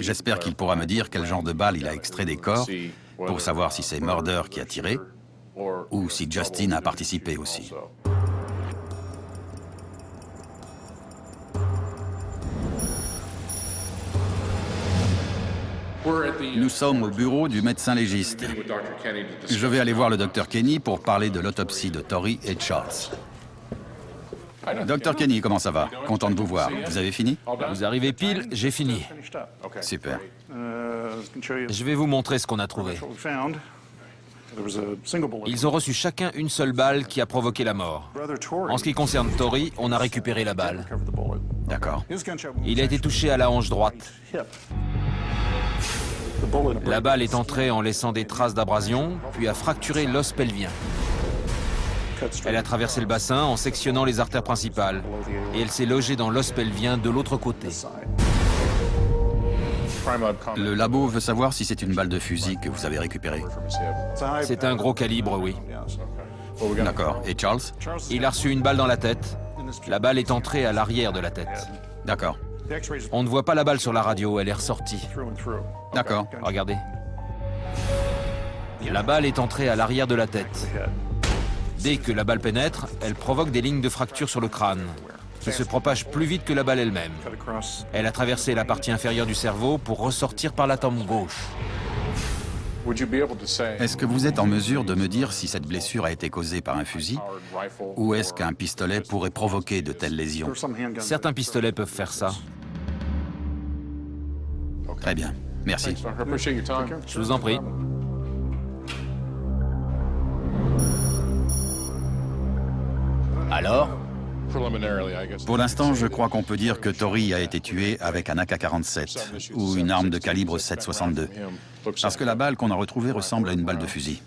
J'espère qu'il pourra me dire quel genre de balle il a extrait des corps pour savoir si c'est Murder qui a tiré ou si Justin a participé aussi. Nous sommes au bureau du médecin légiste. Je vais aller voir le docteur Kenny pour parler de l'autopsie de Tori et Charles. Docteur Kenny, comment ça va? Content de vous voir. Vous avez fini? Vous arrivez pile, j'ai fini. Super. Je vais vous montrer ce qu'on a trouvé. Ils ont reçu chacun une seule balle qui a provoqué la mort. En ce qui concerne Tori, on a récupéré la balle. D'accord. Il a été touché à la hanche droite. La balle est entrée en laissant des traces d'abrasion, puis a fracturé l'os pelvien. Elle a traversé le bassin en sectionnant les artères principales, et elle s'est logée dans l'os pelvien de l'autre côté. Le labo veut savoir si c'est une balle de fusil que vous avez récupérée. C'est un gros calibre, oui. D'accord. Et Charles? Il a reçu une balle dans la tête. La balle est entrée à l'arrière de la tête. D'accord. On ne voit pas la balle sur la radio, elle est ressortie. D'accord. Regardez. La balle est entrée à l'arrière de la tête. Dès que la balle pénètre, elle provoque des lignes de fracture sur le crâne, qui se propagent plus vite que la balle elle-même. Elle a traversé la partie inférieure du cerveau pour ressortir par la tempe gauche. Est-ce que vous êtes en mesure de me dire si cette blessure a été causée par un fusil ou est-ce qu'un pistolet pourrait provoquer de telles lésions? Certains pistolets peuvent faire ça. Très bien. Merci. Je vous en prie. Alors? Pour l'instant, je crois qu'on peut dire que Tori a été tué avec un AK-47 ou une arme de calibre 7,62. Parce que la balle qu'on a retrouvée ressemble à une balle de fusil.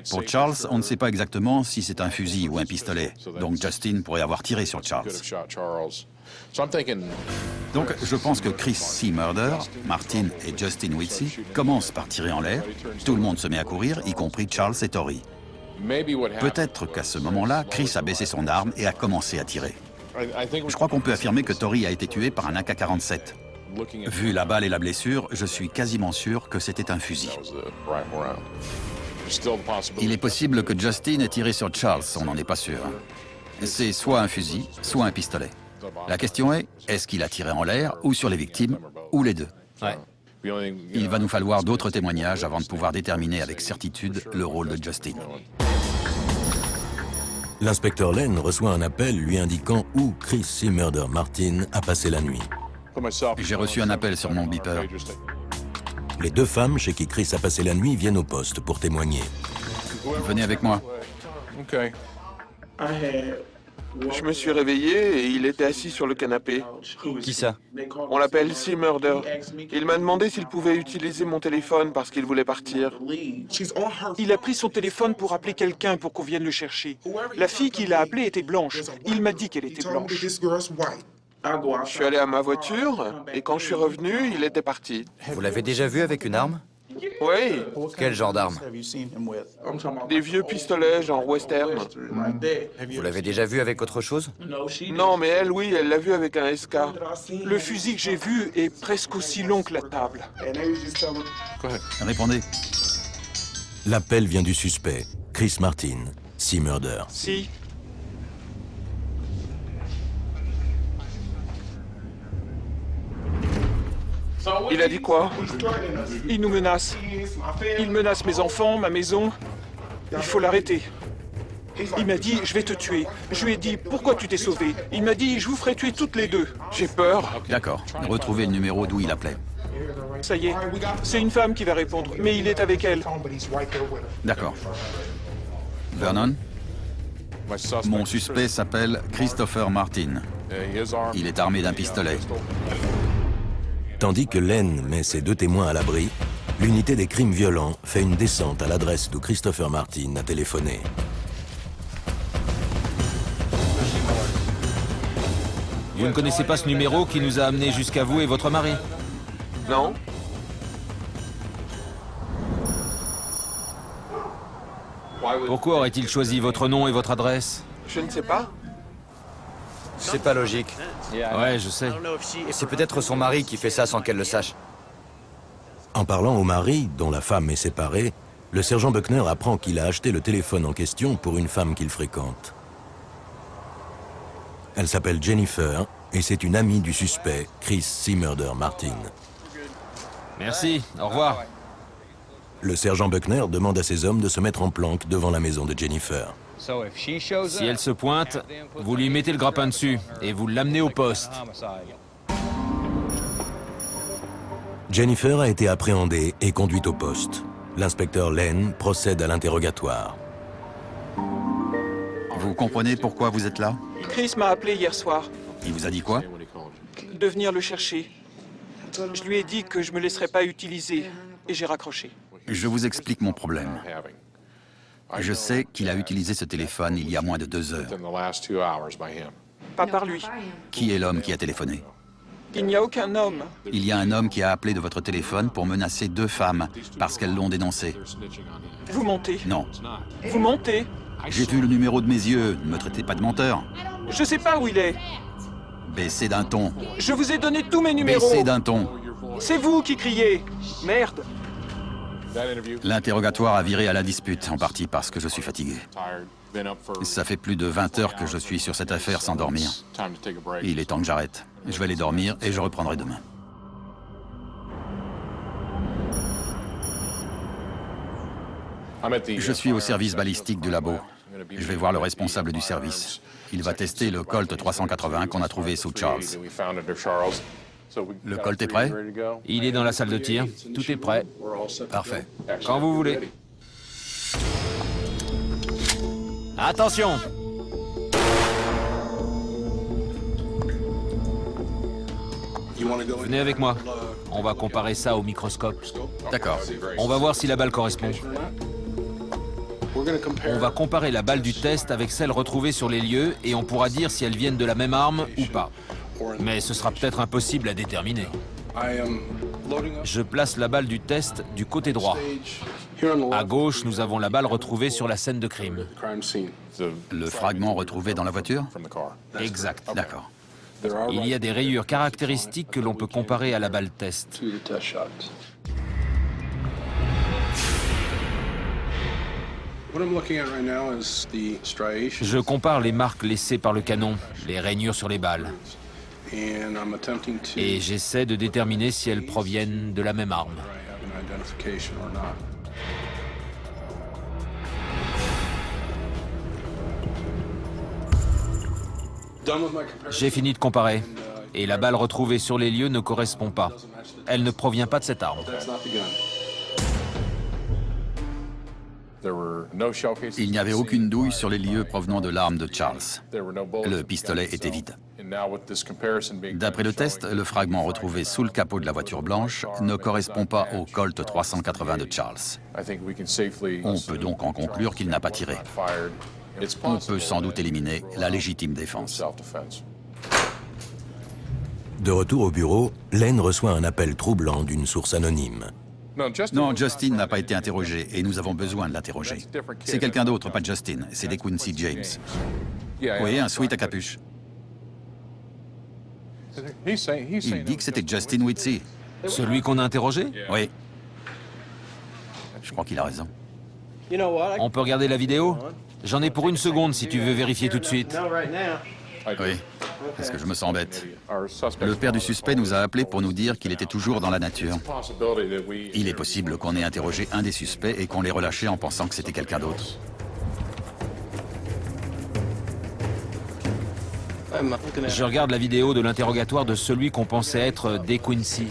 Pour Charles, on ne sait pas exactement si c'est un fusil ou un pistolet. Donc Justin pourrait avoir tiré sur Charles. Donc je pense que Chris C. Murder, Martin et Justin Whitsey commencent par tirer en l'air. Tout le monde se met à courir, y compris Charles et Tori. Peut-être qu'à ce moment-là, Chris a baissé son arme et a commencé à tirer. Je crois qu'on peut affirmer que Tori a été tué par un AK-47. Vu la balle et la blessure, je suis quasiment sûr que c'était un fusil. Il est possible que Justin ait tiré sur Charles, on n'en est pas sûr. C'est soit un fusil, soit un pistolet. La question est-ce qu'il a tiré en l'air ou sur les victimes, ou les deux? Ouais. Il va nous falloir d'autres témoignages avant de pouvoir déterminer avec certitude le rôle de Justin. L'inspecteur Lane reçoit un appel lui indiquant où Chris C. Murder Martin a passé la nuit. J'ai reçu un appel sur mon beeper. Les deux femmes chez qui Chris a passé la nuit viennent au poste pour témoigner. Venez avec moi. Je me suis réveillé et il était assis sur le canapé. Qui ça? On l'appelle C. Murder. Il m'a demandé s'il pouvait utiliser mon téléphone parce qu'il voulait partir. Il a pris son téléphone pour appeler quelqu'un pour qu'on vienne le chercher. La fille qu'il a appelée était blanche. Il m'a dit qu'elle était blanche. Je suis allé à ma voiture et quand je suis revenu, il était parti. Vous l'avez déjà vu avec une arme? Oui. Quel genre d'arme? Des vieux pistolets, genre western. Vous l'avez déjà vu avec autre chose? Non, mais elle, oui, elle l'a vu avec un SK. Le fusil que j'ai vu est presque aussi long que la table. Répondez. L'appel vient du suspect, Chris Martin, C. Murder. Si. Il a dit quoi? Il nous menace. Il menace mes enfants, ma maison. Il faut l'arrêter. Il m'a dit, je vais te tuer. Je lui ai dit, pourquoi tu t'es sauvé? Il m'a dit, je vous ferai tuer toutes les deux. J'ai peur. D'accord. Retrouvez le numéro d'où il appelait. Ça y est, c'est une femme qui va répondre, mais il est avec elle. D'accord. Vernon? Mon suspect s'appelle Christopher Martin. Il est armé d'un pistolet. Tandis que Len met ses deux témoins à l'abri, l'unité des crimes violents fait une descente à l'adresse d'où Christopher Martin a téléphoné. Vous ne connaissez pas ce numéro qui nous a amenés jusqu'à vous et votre mari? Non. Pourquoi aurait-il choisi votre nom et votre adresse? Je ne sais pas. C'est pas logique. Ouais, je sais. C'est peut-être son mari qui fait ça sans qu'elle le sache. En parlant au mari, dont la femme est séparée, le sergent Buckner apprend qu'il a acheté le téléphone en question pour une femme qu'il fréquente. Elle s'appelle Jennifer et c'est une amie du suspect, Chris C. Murder Martin. Merci, au revoir. Le sergent Buckner demande à ses hommes de se mettre en planque devant la maison de Jennifer. Si elle se pointe, vous lui mettez le grappin dessus et vous l'amenez au poste. Jennifer a été appréhendée et conduite au poste. L'inspecteur Lane procède à l'interrogatoire. Vous comprenez pourquoi vous êtes là? Chris m'a appelé hier soir. Il vous a dit quoi? De venir le chercher. Je lui ai dit que je me laisserais pas utiliser et j'ai raccroché. Je vous explique mon problème. Je sais qu'il a utilisé ce téléphone il y a moins de 2 heures. Pas par lui. Qui est l'homme qui a téléphoné? Il n'y a aucun homme. Il y a un homme qui a appelé de votre téléphone pour menacer 2 femmes parce qu'elles l'ont dénoncé. Vous mentez. Non. Vous mentez. J'ai vu le numéro de mes yeux. Ne me traitez pas de menteur. Je sais pas où il est. Baissez d'un ton. Je vous ai donné tous mes numéros. Baissez d'un ton. C'est vous qui criez. Merde. L'interrogatoire a viré à la dispute, en partie parce que je suis fatigué. Ça fait plus de 20 heures que je suis sur cette affaire sans dormir. Il est temps que j'arrête. Je vais aller dormir et je reprendrai demain. Je suis au service balistique du labo. Je vais voir le responsable du service. Il va tester le Colt 380 qu'on a trouvé sous Charles. Le Colt est prêt? Il est dans la salle de tir. Tout est prêt. Parfait. Quand vous voulez. Attention! Venez avec moi. On va comparer ça au microscope. D'accord. On va voir si la balle correspond. On va comparer la balle du test avec celle retrouvée sur les lieux et on pourra dire si elles viennent de la même arme ou pas. Mais ce sera peut-être impossible à déterminer. Je place la balle du test du côté droit. À gauche, nous avons la balle retrouvée sur la scène de crime. Le fragment retrouvé dans la voiture? Exact. D'accord. Il y a des rayures caractéristiques que l'on peut comparer à la balle test. Je compare les marques laissées par le canon, les rainures sur les balles. Et j'essaie de déterminer si elles proviennent de la même arme. J'ai fini de comparer. Et la balle retrouvée sur les lieux ne correspond pas. Elle ne provient pas de cette arme. Il n'y avait aucune douille sur les lieux provenant de l'arme de Charles. Le pistolet était vide. D'après le test, le fragment retrouvé sous le capot de la voiture blanche ne correspond pas au Colt 380 de Charles. On peut donc en conclure qu'il n'a pas tiré. On peut sans doute éliminer la légitime défense. De retour au bureau, Lane reçoit un appel troublant d'une source anonyme. Non, Justin n'a pas été interrogé et nous avons besoin de l'interroger. C'est quelqu'un d'autre, pas Justin. C'est DeQuincy James. Oui, un sweat à capuche. Il dit que c'était Justin Whitsey. Celui qu'on a interrogé? Oui. Je crois qu'il a raison. On peut regarder la vidéo? J'en ai pour 1 seconde si tu veux vérifier tout de suite. Oui, parce que je me sens bête. Le père du suspect nous a appelés pour nous dire qu'il était toujours dans la nature. Il est possible qu'on ait interrogé un des suspects et qu'on l'ait relâché en pensant que c'était quelqu'un d'autre. Je regarde la vidéo de l'interrogatoire de celui qu'on pensait être DeQuincy.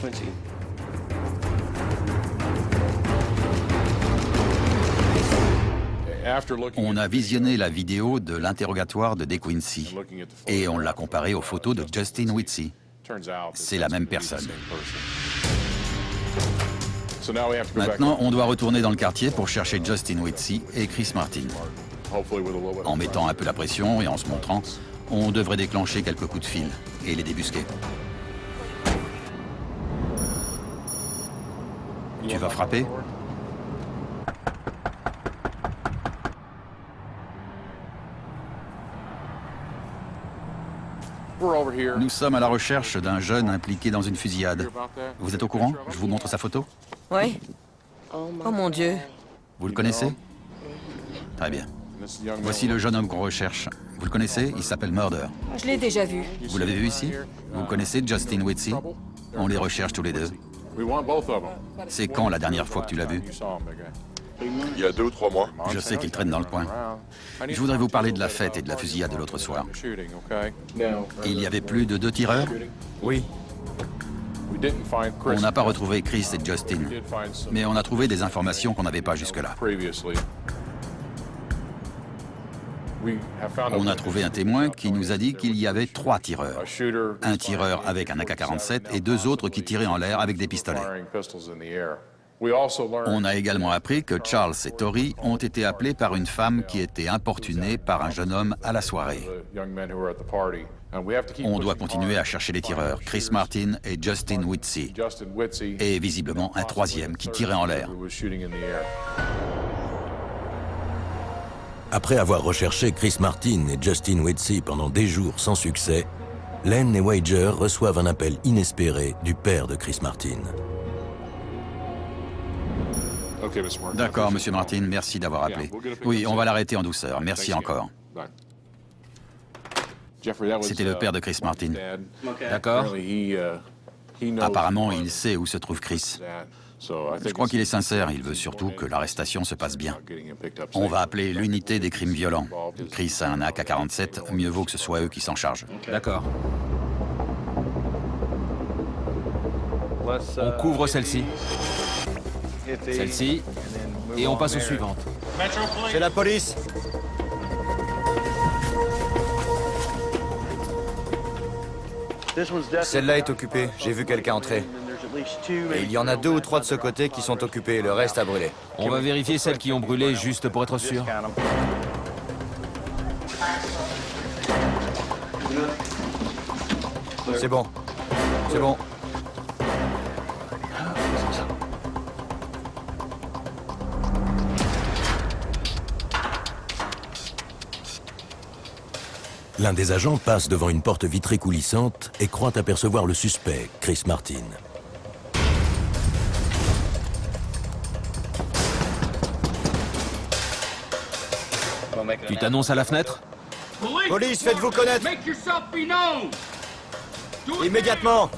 On a visionné la vidéo de l'interrogatoire de DeQuincy et on l'a comparée aux photos de Justin Whitsey. C'est la même personne. Maintenant, on doit retourner dans le quartier pour chercher Justin Whitsey et Chris Martin. En mettant un peu la pression et en se montrant, on devrait déclencher quelques coups de fil et les débusquer. Tu vas frapper ? Nous sommes à la recherche d'un jeune impliqué dans une fusillade. Vous êtes au courant? Je vous montre sa photo. Ouais. Oh mon Dieu. Vous le connaissez? Très bien. Voici le jeune homme qu'on recherche. Vous le connaissez? Il s'appelle Murder. Je l'ai déjà vu. Vous l'avez vu ici? Vous connaissez Justin Whitsey? On les recherche tous les deux. C'est quand la dernière fois que tu l'as vu? Il y a 2 ou 3 mois. Je sais qu'il traîne dans le coin. Je voudrais vous parler de la fête et de la fusillade de l'autre soir. Il y avait plus de 2 tireurs? Oui. On n'a pas retrouvé Chris et Justin, mais on a trouvé des informations qu'on n'avait pas jusque-là. On a trouvé un témoin qui nous a dit qu'il y avait 3 tireurs. Un tireur avec un AK-47 et 2 autres qui tiraient en l'air avec des pistolets. On a également appris que Charles et Tori ont été appelés par une femme qui était importunée par un jeune homme à la soirée. On doit continuer à chercher les tireurs, Chris Martin et Justin Whitsey, et visiblement un 3e qui tirait en l'air. Après avoir recherché Chris Martin et Justin Whitsey pendant des jours sans succès, Len et Wager reçoivent un appel inespéré du père de Chris Martin. D'accord, Monsieur Martin, merci d'avoir appelé. Oui, on va l'arrêter en douceur. Merci encore. C'était le père de Chris Martin. D'accord. Apparemment, il sait où se trouve Chris. Je crois qu'il est sincère, il veut surtout que l'arrestation se passe bien. On va appeler l'unité des crimes violents. Chris a un AK-47, mieux vaut que ce soit eux qui s'en chargent. D'accord. On couvre celle-ci. Celle-ci. Et on passe aux suivantes. C'est la police. Celle-là est occupée. J'ai vu quelqu'un entrer. Et il y en a 2 ou 3 de ce côté qui sont occupés. Le reste a brûlé. On va vérifier celles qui ont brûlé juste pour être sûr. C'est bon. C'est bon. L'un des agents passe devant une porte vitrée coulissante et croit apercevoir le suspect, Chris Martin. Tu t'annonces à la fenêtre? Police, faites-vous connaître. Immédiatement.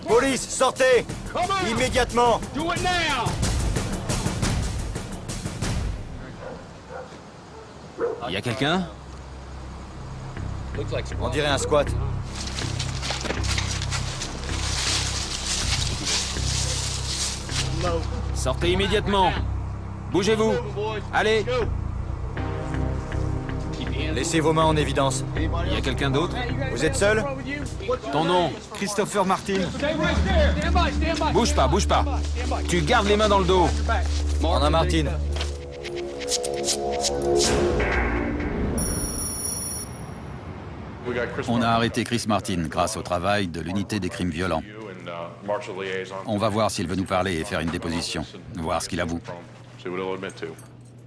Police, sortez. Immédiatement. Il y a quelqu'un? On dirait un squat. Sortez immédiatement. Bougez-vous. Allez. Laissez vos mains en évidence. Il y a quelqu'un d'autre? Vous êtes seul? Ton nom? Christopher Martin. Bouge pas, bouge pas. Tu gardes les mains dans le dos. On a Martin. On a arrêté Chris Martin grâce au travail de l'unité des crimes violents. On va voir s'il veut nous parler et faire une déposition, voir ce qu'il avoue.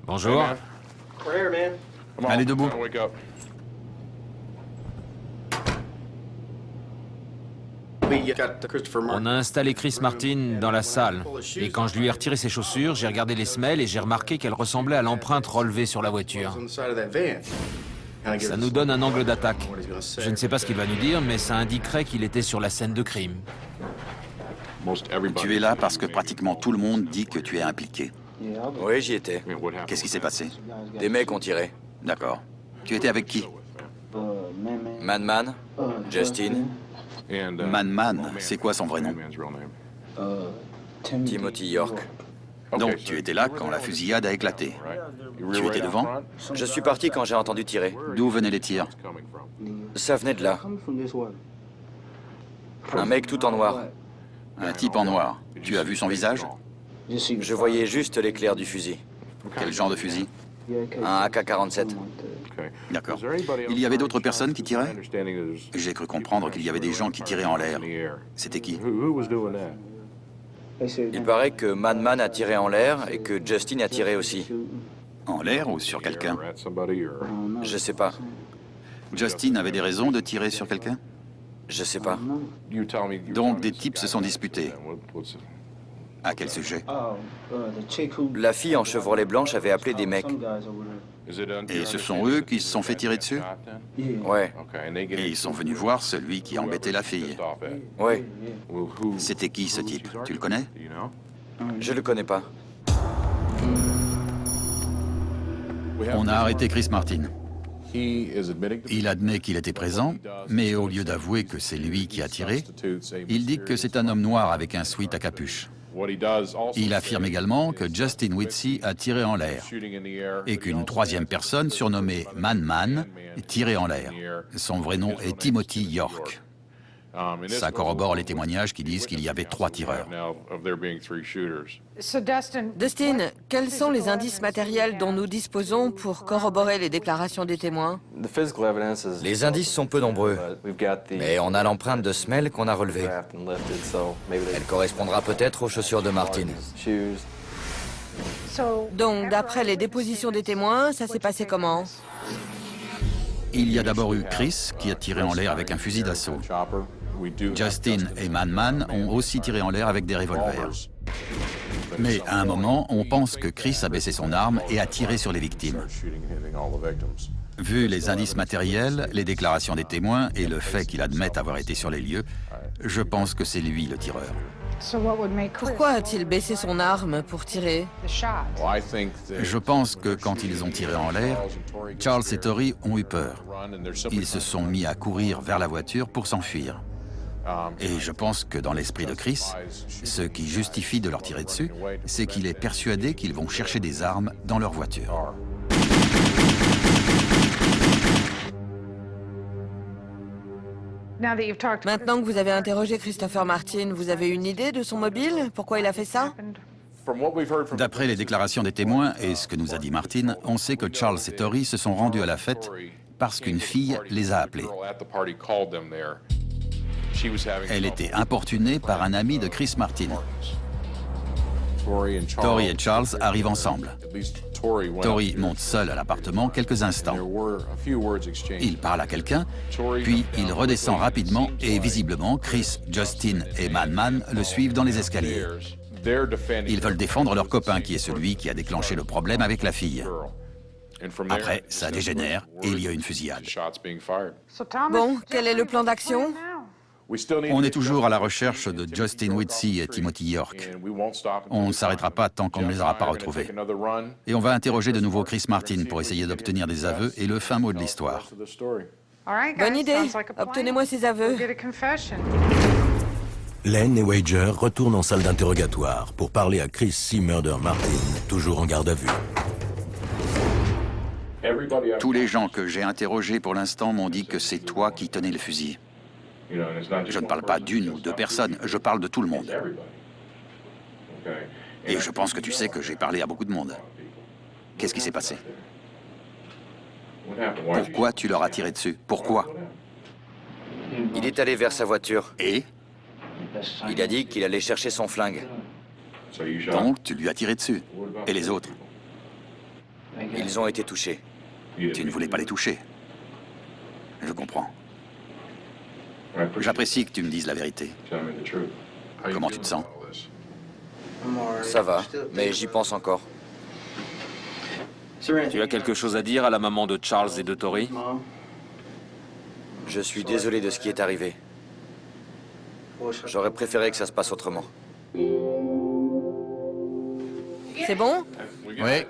Bonjour. Allez debout. On a installé Chris Martin dans la salle. Et quand je lui ai retiré ses chaussures, j'ai regardé les semelles et j'ai remarqué qu'elles ressemblaient à l'empreinte relevée sur la voiture. Ça nous donne un angle d'attaque. Je ne sais pas ce qu'il va nous dire, mais ça indiquerait qu'il était sur la scène de crime. Tu es là parce que pratiquement tout le monde dit que tu es impliqué. Oui, j'y étais. Qu'est-ce qui s'est passé? Des mecs ont tiré. D'accord. Tu étais avec qui? Man, Justin, Man, c'est quoi son vrai nom? Timothy York. Donc tu étais là quand la fusillade a éclaté. Tu étais devant? Je suis parti quand j'ai entendu tirer. D'où venaient les tirs? Ça venait de là. Un mec tout en noir. Un type en noir. Tu as vu son visage? Je voyais juste l'éclair du fusil. Quel genre de fusil? Un AK-47. D'accord. Il y avait d'autres personnes qui tiraient? J'ai cru comprendre qu'il y avait des gens qui tiraient en l'air. C'était qui? Il paraît que Man a tiré en l'air et que Justin a tiré aussi. En l'air ou sur quelqu'un? Je sais pas. Justin avait des raisons de tirer sur quelqu'un? Je sais pas. Donc des types se sont disputés. À quel sujet? La fille en Chevrolet blanche avait appelé des mecs. Et ce sont eux qui se sont fait tirer dessus? Ouais. Et ils sont venus voir celui qui embêtait la fille? Ouais. C'était qui ce type? Tu le connais? Je le connais pas. On a arrêté Chris Martin. Il admet qu'il était présent, mais au lieu d'avouer que c'est lui qui a tiré, il dit que c'est un homme noir avec un sweat à capuche. Il affirme également que Justin Whitsey a tiré en l'air et qu'une troisième personne, surnommée Man Man, tirait en l'air. Son vrai nom est Timothy York. Ça corrobore les témoignages qui disent qu'il y avait 3 tireurs. Dustin, quels sont les indices matériels dont nous disposons pour corroborer les déclarations des témoins? Les indices sont peu nombreux, mais on a l'empreinte de semelle qu'on a relevée. Elle correspondra peut-être aux chaussures de Martin. Donc, d'après les dépositions des témoins, ça s'est passé comment? Il y a d'abord eu Chris qui a tiré en l'air avec un fusil d'assaut. Justin et Man Man ont aussi tiré en l'air avec des revolvers. Mais à un moment, on pense que Chris a baissé son arme et a tiré sur les victimes. Vu les indices matériels, les déclarations des témoins et le fait qu'il admette avoir été sur les lieux, je pense que c'est lui le tireur. Pourquoi a-t-il baissé son arme pour tirer? Je pense que quand ils ont tiré en l'air, Charles et Tori ont eu peur. Ils se sont mis à courir vers la voiture pour s'enfuir. Et je pense que dans l'esprit de Chris, ce qui justifie de leur tirer dessus, c'est qu'il est persuadé qu'ils vont chercher des armes dans leur voiture. Maintenant que vous avez interrogé Christopher Martin, vous avez une idée de son mobile? Pourquoi il a fait ça? D'après les déclarations des témoins et ce que nous a dit Martin, on sait que Charles et Tori se sont rendus à la fête parce qu'une fille les a appelés. Elle était importunée par un ami de Chris Martin. Tori et Charles arrivent ensemble. Tori monte seul à l'appartement quelques instants. Il parle à quelqu'un, puis il redescend rapidement et visiblement, Chris, Justin et Man Man le suivent dans les escaliers. Ils veulent défendre leur copain qui est celui qui a déclenché le problème avec la fille. Après, ça dégénère et il y a une fusillade. Bon, quel est le plan d'action? On est toujours à la recherche de Justin Whitsey et Timothy York. On ne s'arrêtera pas tant qu'on ne les aura pas retrouvés. Et on va interroger de nouveau Chris Martin pour essayer d'obtenir des aveux et le fin mot de l'histoire. Bonne idée. Obtenez-moi ces aveux. Len et Wager retournent en salle d'interrogatoire pour parler à Chris C. Murder Martin, toujours en garde à vue. Tous les gens que j'ai interrogés pour l'instant m'ont dit que c'est toi qui tenais le fusil. Je ne parle pas d'une ou 2 personnes, je parle de tout le monde. Et je pense que tu sais que j'ai parlé à beaucoup de monde. Qu'est-ce qui s'est passé? Pourquoi tu leur as tiré dessus? Pourquoi? Il est allé vers sa voiture. Et? Il a dit qu'il allait chercher son flingue. Donc tu lui as tiré dessus. Et les autres? Ils ont été touchés. Tu ne voulais pas les toucher. Je comprends. J'apprécie que tu me dises la vérité. Comment tu te sens? Ça va, mais j'y pense encore. Tu as quelque chose à dire à la maman de Charles et de Tori? Je suis désolé de ce qui est arrivé. J'aurais préféré que ça se passe autrement. C'est bon? Oui,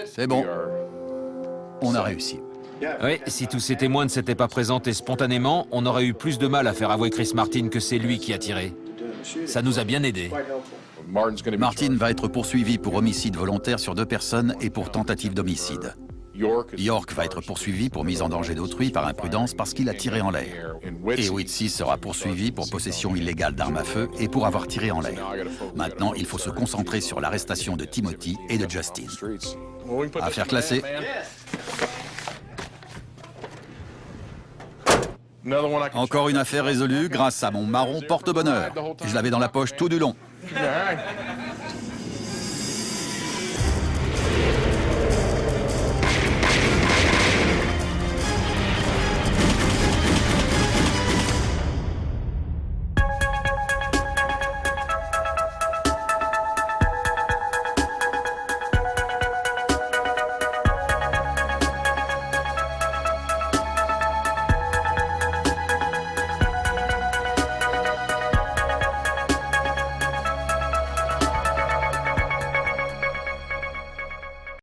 c'est bon. On a réussi. Oui, si tous ces témoins ne s'étaient pas présentés spontanément, on aurait eu plus de mal à faire avouer Chris Martin que c'est lui qui a tiré. Ça nous a bien aidés. Martin va être poursuivi pour homicide volontaire sur 2 personnes et pour tentative d'homicide. York va être poursuivi pour mise en danger d'autrui par imprudence parce qu'il a tiré en l'air. Et Whitsey sera poursuivi pour possession illégale d'armes à feu et pour avoir tiré en l'air. Maintenant, il faut se concentrer sur l'arrestation de Timothy et de Justin. Affaire classée. Encore une affaire résolue grâce à mon marron porte-bonheur. Je l'avais dans la poche tout du long.